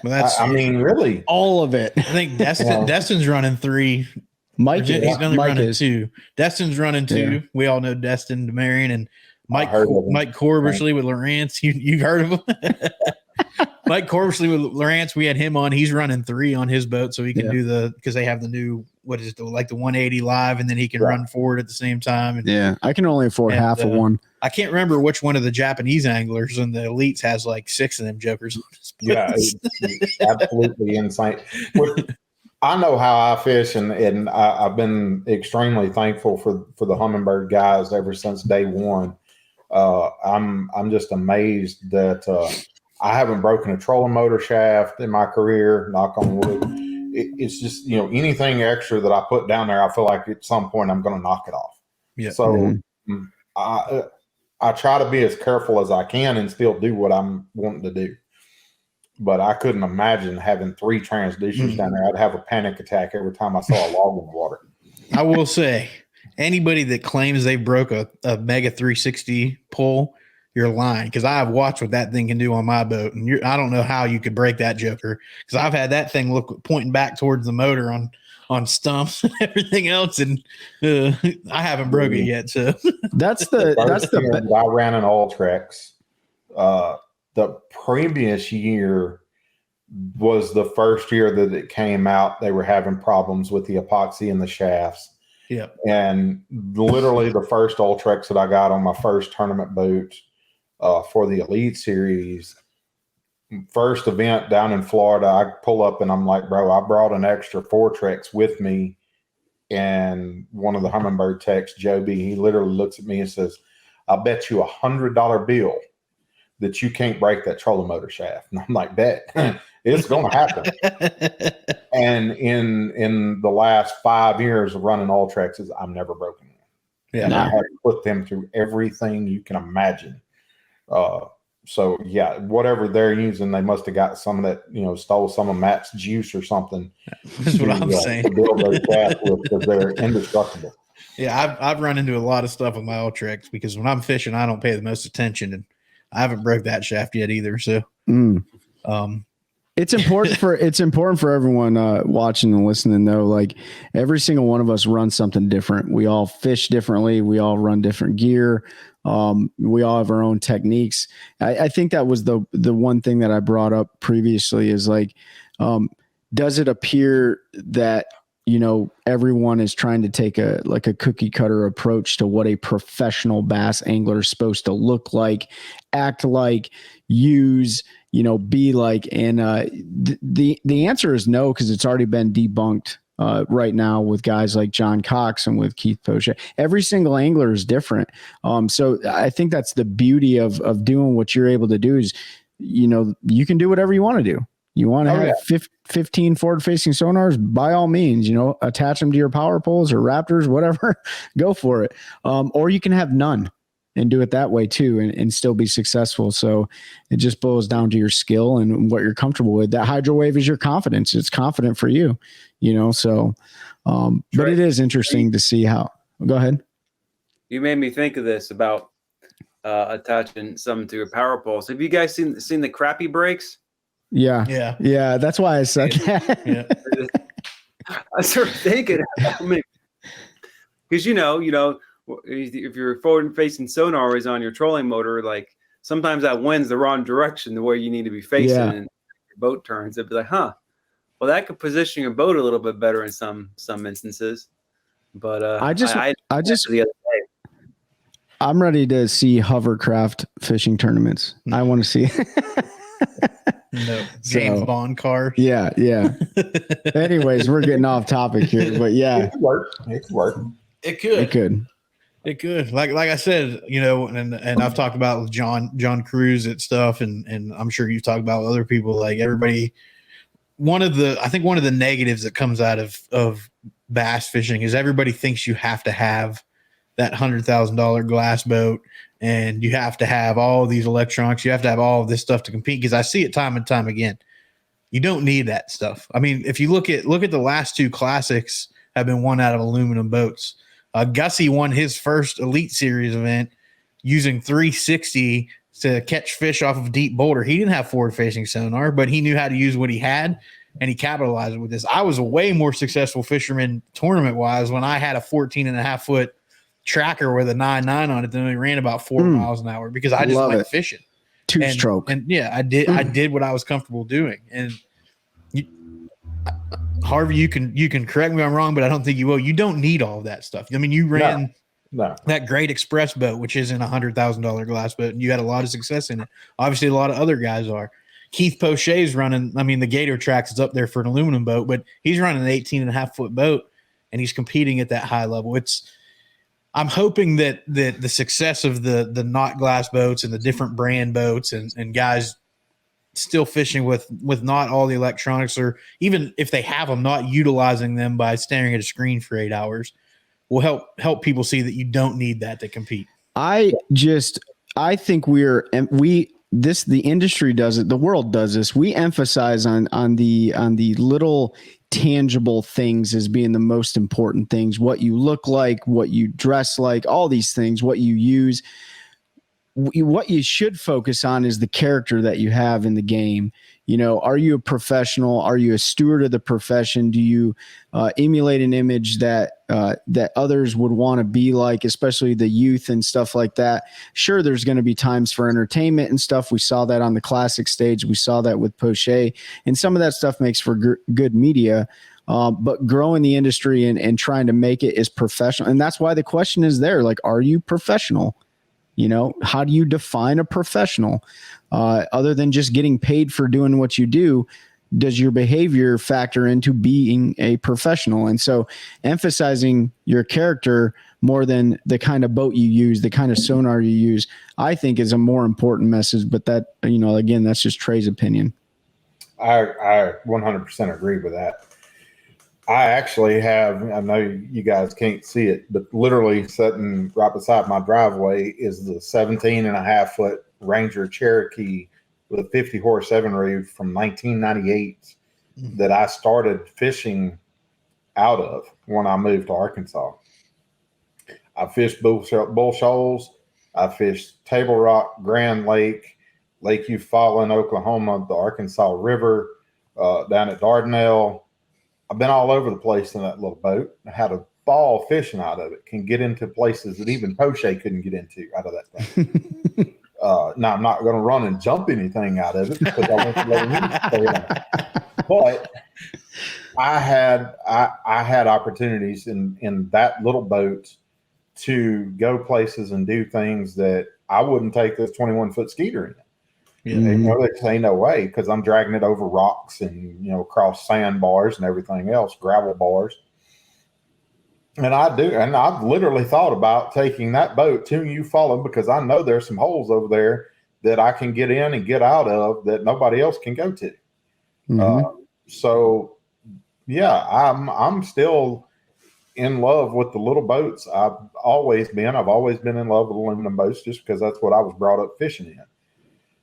Well, I mean, really, all of it. I think Destin's running 3. Mike, He's only Mike running is 2. Destin's running 2. Yeah. We all know Destin DeMarion and Mike Mike Corbishley with Lawrence. You've heard of him? Mike Corbishley with Lawrence. We had him on. He's running 3 on his boat, so he can do because they have the new the 180 live, and then he can run forward at the same time. And, I can only afford half of one. I can't remember which one of the Japanese anglers and the elites has like 6 of them jokers on his boat. Yeah, it's absolutely insane. I know how I fish, and I've been extremely thankful for the Humminbird guys ever since day one. I'm just amazed that I haven't broken a trolling motor shaft in my career. Knock on wood. It's just anything extra that I put down there, I feel like at some point I'm going to knock it off. Yeah. So I try to be as careful as I can and still do what I'm wanting to do. But I couldn't imagine having 3 transducers down there. I'd have a panic attack every time I saw a log in the water. I will say, anybody that claims they broke a Mega 360 pole, you're lying, because I have watched what that thing can do on my boat, and I don't know how you could break that joker, because I've had that thing pointing back towards the motor on stumps and everything else, and I haven't broke it yet. So that's the I ran an Ultrex. The previous year was the first year that it came out. They were having problems with the epoxy in the shafts. Yeah. And literally the first Ultrex that I got on my first tournament boat for the Elite Series, first event down in Florida, I pull up and I'm like, bro, I brought an extra Fortrex with me. And one of the Humminbird techs, Joby, he literally looks at me and says, I bet you $100 bill that you can't break that trolling motor shaft. And I'm like, bet. It's going to happen. And in the last 5 years of running Ultrexes, I've never broken one. Yeah. And I had to put them through everything you can imagine. So yeah, whatever they're using, they must have got some of that, stole some of Matt's juice or something. That's what I'm saying. To build those shafts with, because they're indestructible. Yeah, I've run into a lot of stuff with my Ultrex, because when I'm fishing, I don't pay the most attention, and I haven't broke that shaft yet either. So, it's important for everyone watching and listening, though. Like, every single one of us runs something different. We all fish differently. We all run different gear. We all have our own techniques. I think that was the one thing that I brought up previously is like, does it appear that everyone is trying to take a cookie cutter approach to what a professional bass angler is supposed to look like, act like, use, be like? And the answer is no, because it's already been debunked right now with guys like John Cox and with Keith Poche. Every single angler is different. So I think that's the beauty of doing what you're able to do is, you can do whatever you want to do. You want to have 15 forward-facing sonars, by all means, attach them to your power poles or Raptors, whatever, go for it. Or you can have none and do it that way too, and still be successful. So it just boils down to your skill and what you're comfortable with. That hydro wave is your confidence. It's confident for you, so, but it is interesting to see how, go ahead. You made me think of this about attaching some to your power poles. Have you guys seen the crappy brakes? Yeah. That's why I said that. Yeah. I started thinking, because if your forward-facing sonar is on your trolling motor, like sometimes that wind's the wrong direction, the way you need to be facing, and your boat turns. It'd be like, well, that could position your boat a little bit better in some instances. But I'm ready to see hovercraft fishing tournaments. I want to see. No, James Bond car. Yeah. Anyways, we're getting off topic here, but yeah, it could work. It could. Like I said, and I've talked about with John Cruz and stuff, and I'm sure you've talked about other people. Like everybody, I think one of the negatives that comes out of bass fishing is everybody thinks you have to have that $100,000 glass boat, and you have to have all these electronics. You have to have all of this stuff to compete, because I see it time and time again. You don't need that stuff. I mean, if you look at the last 2 classics have been won out of aluminum boats. Gussie won his first Elite Series event using 360 to catch fish off of deep boulder. He didn't have forward facing sonar, but he knew how to use what he had, and he capitalized with this. I was a way more successful fisherman tournament wise when I had a 14.5 foot tracker with a 9.9 on it that only ran about 4 miles an hour because I just Love went it. fishing. Two stroke. And yeah, I did what I was comfortable doing. And Harvey, you can correct me if I'm wrong, but I don't think you will. You don't need all of that stuff. I mean, you ran that great express boat, which isn't $100,000 glass boat, and you had a lot of success in it. Obviously, a lot of other guys are. Keith Pochet's running. I mean, the Gator Trax is up there for an aluminum boat, but he's running an 18.5 foot boat, and he's competing at that high level. I'm hoping that the success of the not glass boats and the different brand boats and guys still fishing with not all the electronics, or even if they have them, not utilizing them by staring at a screen for 8 hours, will help people see that you don't need that to compete. I think the industry does it. The world does this. We emphasize on the little tangible things as being the most important things. What you look like, what you dress like, all these things, what you use. What you should focus on is the character that you have in the game. You know, are you a professional? Are you a steward of the profession? Do you emulate an image that others would want to be like, especially the youth and stuff like that? Sure, there's going to be times for entertainment and stuff. We saw that on the classic stage. We saw that with Pochet, and some of that stuff makes for good media. But growing the industry and trying to make it as professional. And that's why the question is there, like, are you professional? You know, how do you define a professional? Other than just getting paid for doing what you do, does your behavior factor into being a professional? And so emphasizing your character more than the kind of boat you use, the kind of sonar you use, I think is a more important message. But that, you know, again, that's just Trey's opinion. I 100% agree with that. I actually have, I know you guys can't see it, but literally sitting right beside my driveway is the 17.5 foot Ranger Cherokee with a 50 horse 7 from 1998 that I started fishing out of when I moved to Arkansas. I fished Bull Shoals. I fished Table Rock, Grand Lake, Lake Eufaula in Oklahoma, the Arkansas River, down at Dardanelle. I've been all over the place in that little boat. I had a ball fishing out of it. Can get into places that even Pochet couldn't get into out of that thing. Now, I'm not going to run and jump anything out of it because I want to let him stay on. But I had opportunities in that little boat to go places and do things that I wouldn't take this 21-foot Skeeter in. Yeah, they say no way because I'm dragging it over rocks and, you know, across sandbars and everything else, gravel bars. And I've literally thought about taking that boat to Eufaula because I know there's some holes over there that I can get in and get out of that nobody else can go to. So yeah, I'm still in love with the little boats. I've always been in love with aluminum boats just because that's what I was brought up fishing in.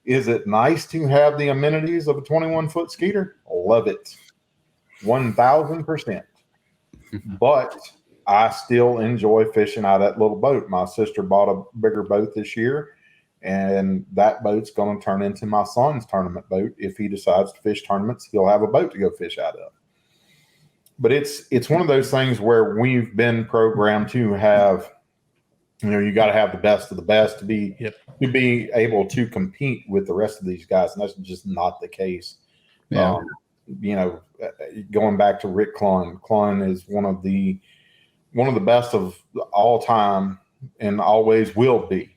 Is it nice to have the amenities of a 21-foot Skeeter? Love it. 1,000%. But I still enjoy fishing out of that little boat. My sister bought a bigger boat this year, and that boat's going to turn into my son's tournament boat. If he decides to fish tournaments, he'll have a boat to go fish out of. But it's one of those things where we've been programmed to have, you know, you got to have the best of the best to be able to compete with the rest of these guys, and that's just not the case. Yeah. You know, going back to Rick Clunn is one of the best of all time and always will be.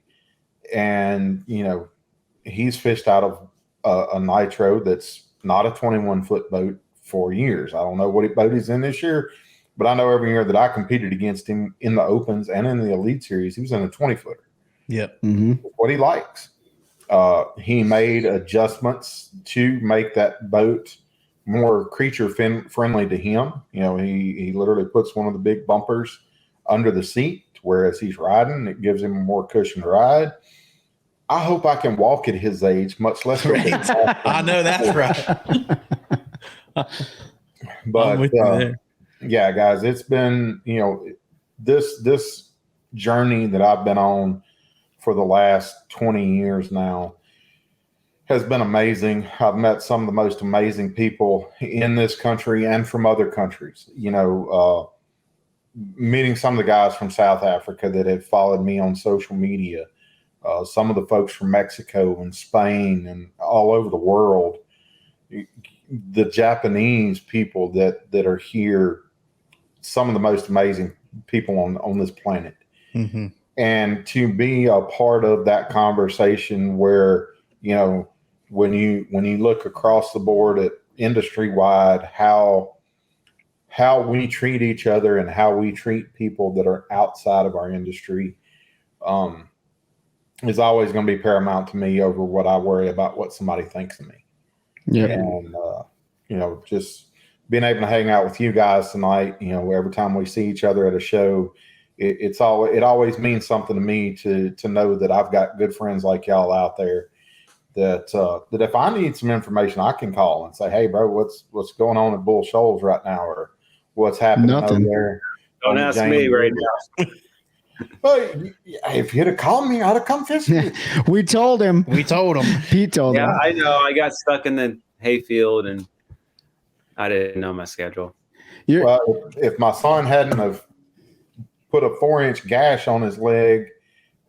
And you know, he's fished out of a nitro that's not a 21-foot boat for years. I don't know what boat he's in this year. But I know every year that I competed against him in the Opens and in the Elite Series, he was in a 20-footer. Yep. What he likes. He made adjustments to make that boat more creature friendly to him. You know, he literally puts one of the big bumpers under the seat, whereas he's riding, it gives him a more cushioned ride. I hope I can walk at his age, much less. I know that's right. But yeah, guys, it's been, you know, this journey that I've been on for the last 20 years now has been amazing. I've met some of the most amazing people in this country and from other countries. Meeting some of the guys from South Africa that have followed me on social media, some of the folks from Mexico and Spain and all over the world, the Japanese people that are here, some of the most amazing people on this planet. Mm-hmm. And to be a part of that conversation where, when you look across the board at industry wide, how we treat each other and how we treat people that are outside of our industry is always going to be paramount to me over what I worry about what somebody thinks of me. Yeah. And, just being able to hang out with you guys tonight, every time we see each other at a show, it always means something to me to know that I've got good friends like y'all out there that if I need some information, I can call and say, hey, bro, what's going on at Bull Shoals right now? Or what's happening over there? Don't ask me right now. But if you'd have called me, I'd have come fishing. We told him. We told him. Pete told him. Yeah, I know. I got stuck in the hayfield and I didn't know my schedule. Well, if my son hadn't have put a 4-inch gash on his leg.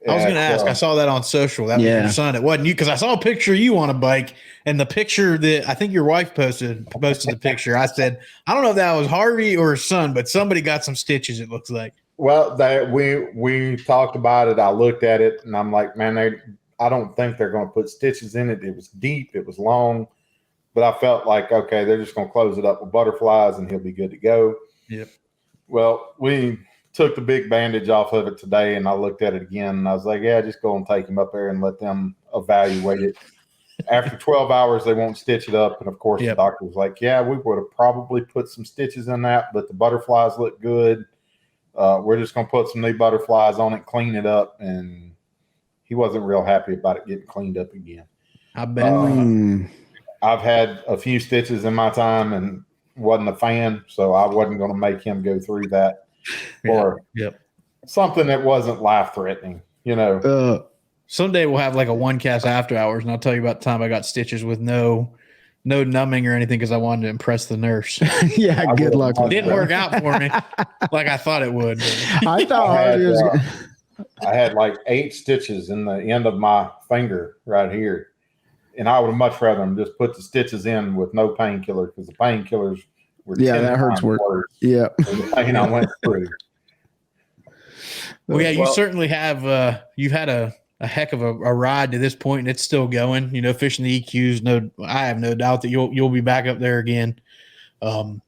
I was going to ask. I saw that on social. That was your son. It wasn't you, because I saw a picture of you on a bike, and the picture that I think your wife posted the picture. I said, I don't know if that was Harvey or his son, but somebody got some stitches, it looks like. Well, we talked about it. I looked at it, and I'm like, man, I don't think they're going to put stitches in it. It was deep. It was long. But I felt like, okay, they're just going to close it up with butterflies, and he'll be good to go. Yep. Well, we took the big bandage off of it today, and I looked at it again, and I was like, yeah, just go and take him up there and let them evaluate it. After 12 hours, they won't stitch it up. And, of course, the doctor was like, yeah, we would have probably put some stitches in that, but the butterflies look good. We're just going to put some new butterflies on it, clean it up. And he wasn't real happy about it getting cleaned up again. I bet. I've had a few stitches in my time and wasn't a fan, so I wasn't going to make him go through that or something that wasn't life-threatening, Someday we'll have like a OneCast after hours, and I'll tell you about the time I got stitches with no numbing or anything because I wanted to impress the nurse. Yeah, good luck. It didn't work out for me like I thought it would. I thought I had like 8 stitches in the end of my finger right here. And I would have much rather them just put the stitches in with no painkiller, because the painkillers were that hurts worse. Yeah, the pain I went through. Well, you certainly have. You've had a heck of a ride to this point, and it's still going. Fishing the EQs. I have no doubt that you'll be back up there again. We're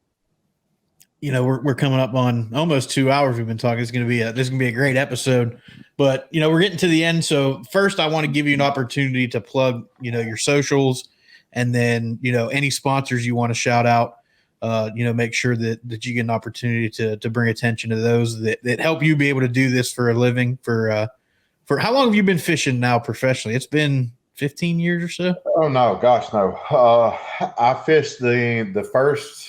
coming up on almost 2 hours. We've been talking. This is gonna be a great episode. But, we're getting to the end. So first I want to give you an opportunity to plug, your socials, and then, any sponsors you want to shout out, make sure that you get an opportunity to bring attention to those that help you be able to do this for a living. For how long have you been fishing now professionally? It's been 15 years or so. Oh no, gosh, no. I fished the first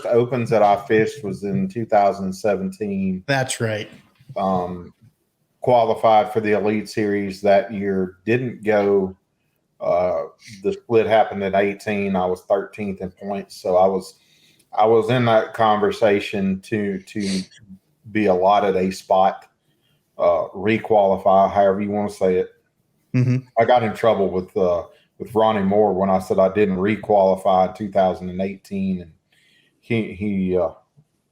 opens that I fished was in 2017. That's right. Qualified for the Elite Series that year. Didn't go. The split happened at 18. I was 13th in points, so I was in that conversation to be allotted a spot, requalify, however you want to say it. Mm-hmm. I got in trouble with Ronnie Moore when I said I didn't requalify in 2018, and he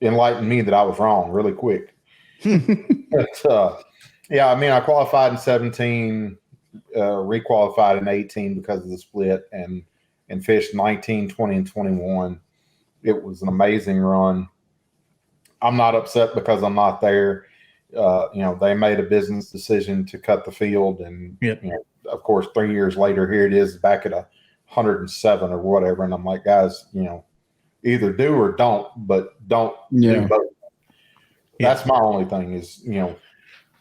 enlightened me that I was wrong really quick. But I qualified in 17, requalified in 18 because of the split, and fished 19, 20, and 21. It was an amazing run. I'm not upset because I'm not there. They made a business decision to cut the field, and of course, 3 years later, here it is back at 107 or whatever. And I'm like, guys, either do or don't, but don't do both. That's my only thing is,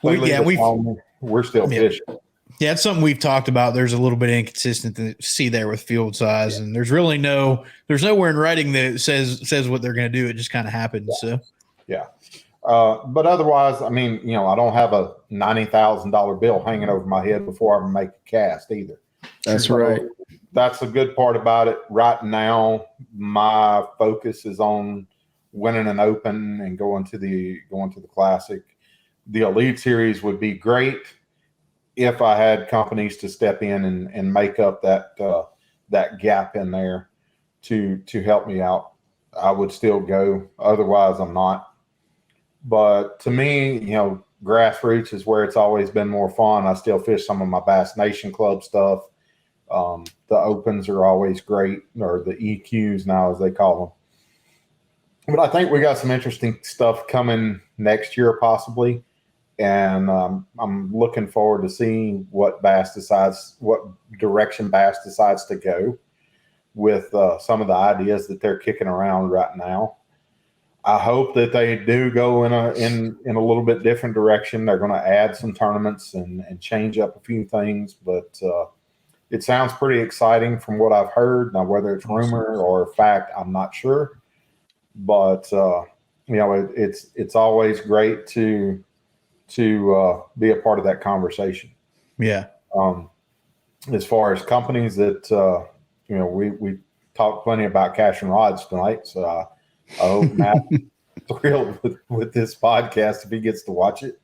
we're still fishing. Yeah, it's something we've talked about. There's a little bit of inconsistency there with field size, and there's really nowhere in writing that says what they're going to do. It just kind of happens. So, But otherwise, I mean, I don't have a $90,000 bill hanging over my head before I ever make a cast either. That's right. That's a good part about it. Right now, my focus is on winning an open and going to the classic. The Elite Series would be great if I had companies to step in and make up that gap in there to help me out. I would still go. Otherwise, I'm not. But to me, grassroots is where it's always been more fun. I still fish some of my Bass Nation Club stuff. The opens are always great, or the EQs now, as they call them. But I think we got some interesting stuff coming next year, possibly. And I'm looking forward to seeing what direction Bass decides to go with some of the ideas that they're kicking around right now. I hope that they do go in a little bit different direction. They're going to add some tournaments and change up a few things, but it sounds pretty exciting from what I've heard. Now, whether it's rumor or fact, I'm not sure. But it's always great to be a part of that conversation. Yeah. As far as companies that we talked plenty about cash and rods tonight, so I hope Matt's thrilled with this podcast if he gets to watch it.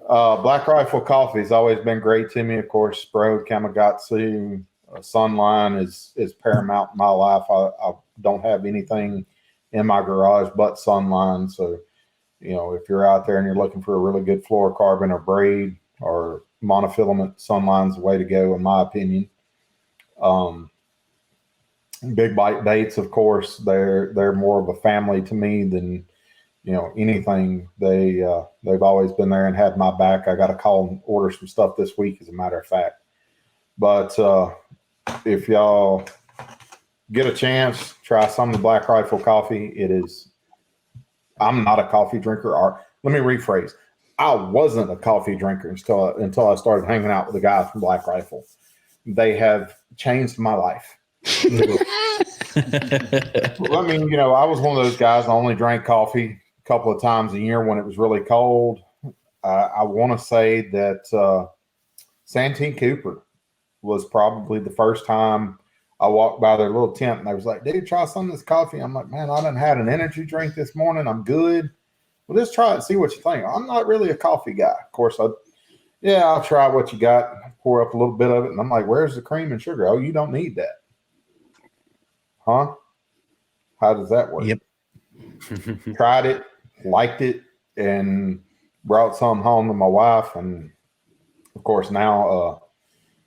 Black Rifle Coffee has always been great to me. Of course, Sprode, Kamagatsu, Sunline is paramount in my life. I don't have anything in my garage but Sunline. So, if you're out there and you're looking for a really good fluorocarbon or braid or monofilament, Sunline's the way to go, in my opinion. Big Bite Baits, of course, they're more of a family to me than anything. They've always been there and had my back. I got to call and order some stuff this week, as a matter of fact. But if y'all get a chance, try some of the Black Rifle Coffee. I'm not a coffee drinker. Or let me rephrase. I wasn't a coffee drinker until I started hanging out with the guys from Black Rifle. They have changed my life. I mean, I was one of those guys. I only drank coffee a couple of times a year when it was really cold. I want to say that Santee Cooper was probably the first time I walked by their little tent and they was like, dude, try some of this coffee. I'm like, man, I done had an energy drink this morning. I'm good. Well, just try it and see what you think. I'm not really a coffee guy. Of course, I'll try what you got, pour up a little bit of it. And I'm like, where's the cream and sugar? Oh, you don't need that. Huh? How does that work? Yep. Tried it, liked it, and brought some home to my wife. And of course, now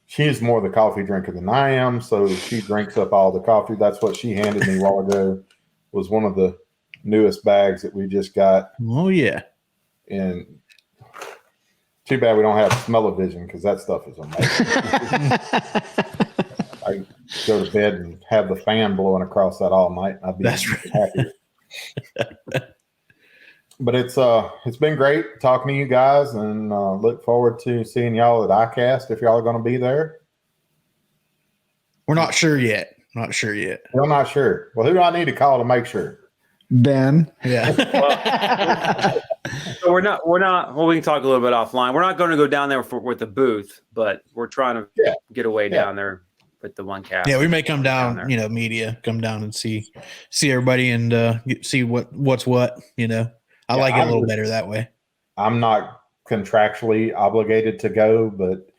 she's more the coffee drinker than I am. So she drinks up all the coffee. That's what she handed me a while ago, was one of the newest bags that we just got. Oh, yeah. And too bad we don't have smell-o-vision, because that stuff is amazing. I go to bed and have the fan blowing across that all night. I'd be happy. But it's been great talking to you guys, and look forward to seeing y'all at iCast if y'all are going to be there. We're not sure yet. I'm not sure. Well, who do I need to call to make sure? Ben. Yeah. So we're not, well, we can talk a little bit offline. We're not going to go down there with the booth, but we're trying to get away down there with the OneCast. Yeah, we may come down, media, come down and see everybody and see what's what, I like it a little better that way. I'm not contractually obligated to go, but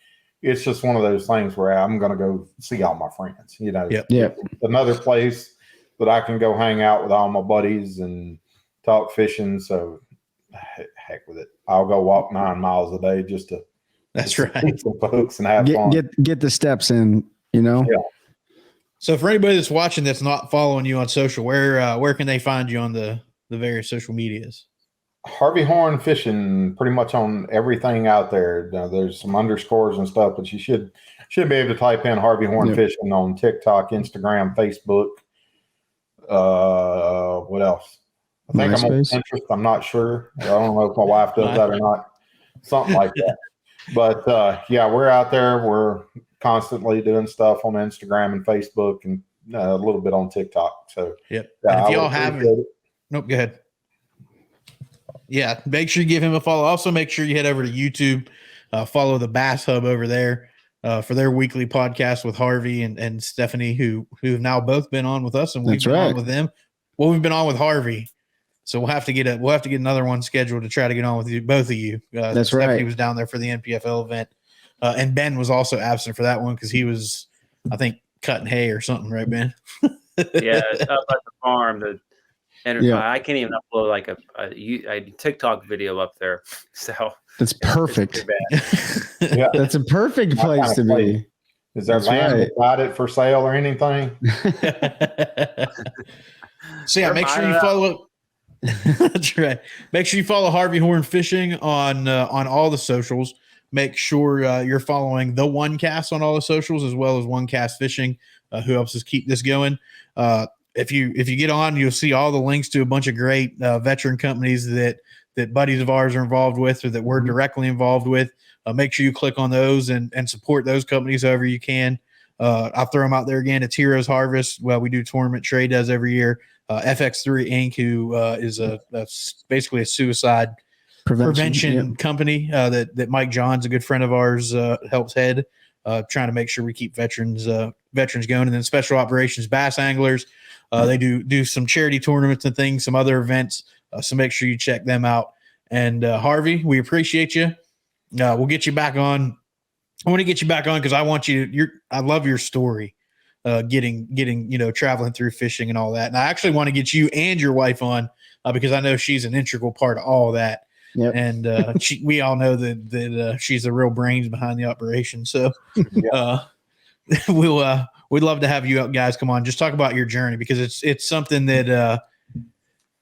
it's just one of those things where I'm going to go see all my friends, Yep. Another place that I can go hang out with all my buddies and talk fishing. So heck with it. I'll go walk 9 miles a day just to right. Some folks and have fun. Get the steps in, Yeah. So for anybody that's watching that's not following you on social, where can they find you on the various social medias? Harvey Horne Fishing, pretty much on everything out there. There's some underscores and stuff, but you should be able to type in Harvey Horne Fishing on TikTok, Instagram, Facebook. What else? I think I'm on Pinterest. I'm not sure. I don't know if my wife does that or not. Something like that. But we're out there. We're constantly doing stuff on Instagram and Facebook and a little bit on TikTok. So yep. And if y'all haven't, nope, go ahead. Yeah, make sure you give him a follow. Also, make sure you head over to YouTube, follow the Bass Hub over there for their weekly podcast with Harvey and Stephanie, who have now both been on with us, and we've been on with them. Well, we've been on with Harvey, so we'll have to get another one scheduled to try to get on with you, both of you. That's Stephanie right. was down there for the NPFL event, and Ben was also absent for that one because he was, I think, cutting hay or something, right, Ben? Yeah, up at the farm. I can't even upload like a TikTok video up there. So that's perfect. Yeah. That's a perfect place to be. Is there land beside it for sale or anything? So yeah, make sure you follow. That's right. Make sure you follow Harvey Horne Fishing on all the socials. Make sure you're following the OneCast on all the socials, as well as OneCast Fishing, who helps us keep this going. If you get on, you'll see all the links to a bunch of great veteran companies that buddies of ours are involved with or that we're directly involved with. Make sure you click on those and support those companies however you can. I'll throw them out there again. It's Heroes Harvest. Well, we do tournament trade does every year. FX3 Inc., who is basically a suicide prevention company that Mike John's, a good friend of ours, helps head, trying to make sure we keep veterans going. And then Special Operations Bass Anglers. They do some charity tournaments and things, some other events. So make sure you check them out. And Harvey, we appreciate you. We'll get you back on. I want to get you back on because I want you. I love your story, getting traveling through fishing and all that. And I actually want to get you and your wife on because I know she's an integral part of all that. Yep. And we all know that she's the real brains behind the operation. So we'd love to have you guys come on, just talk about your journey, because it's something that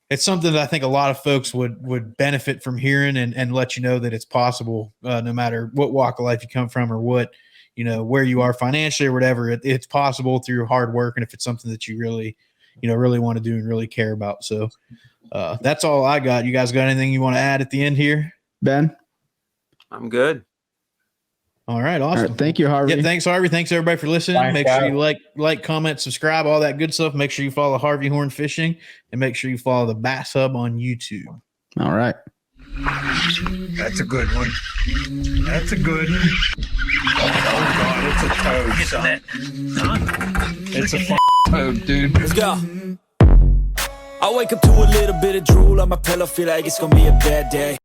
I think a lot of folks would benefit from hearing and let you know that it's possible, no matter what walk of life you come from or what, where you are financially or whatever, it's possible through hard work. And if it's something that you really want to do and really care about. So that's all I got. You guys got anything you want to add at the end here? Ben? I'm good. All right. Awesome. All right, thank you, Harvey. Yeah, thanks, Harvey. Thanks everybody for listening. Thanks, make sure you like, comment, subscribe, all that good stuff. Make sure you follow Harvey Horne Fishing and make sure you follow the Bass Hub on YouTube. All right. That's a good one. That's a good one. Oh God, it's a toad, son. It's a toad, dude. Let's go. I wake up to a little bit of drool on my pillow, feel like it's gonna be a bad day.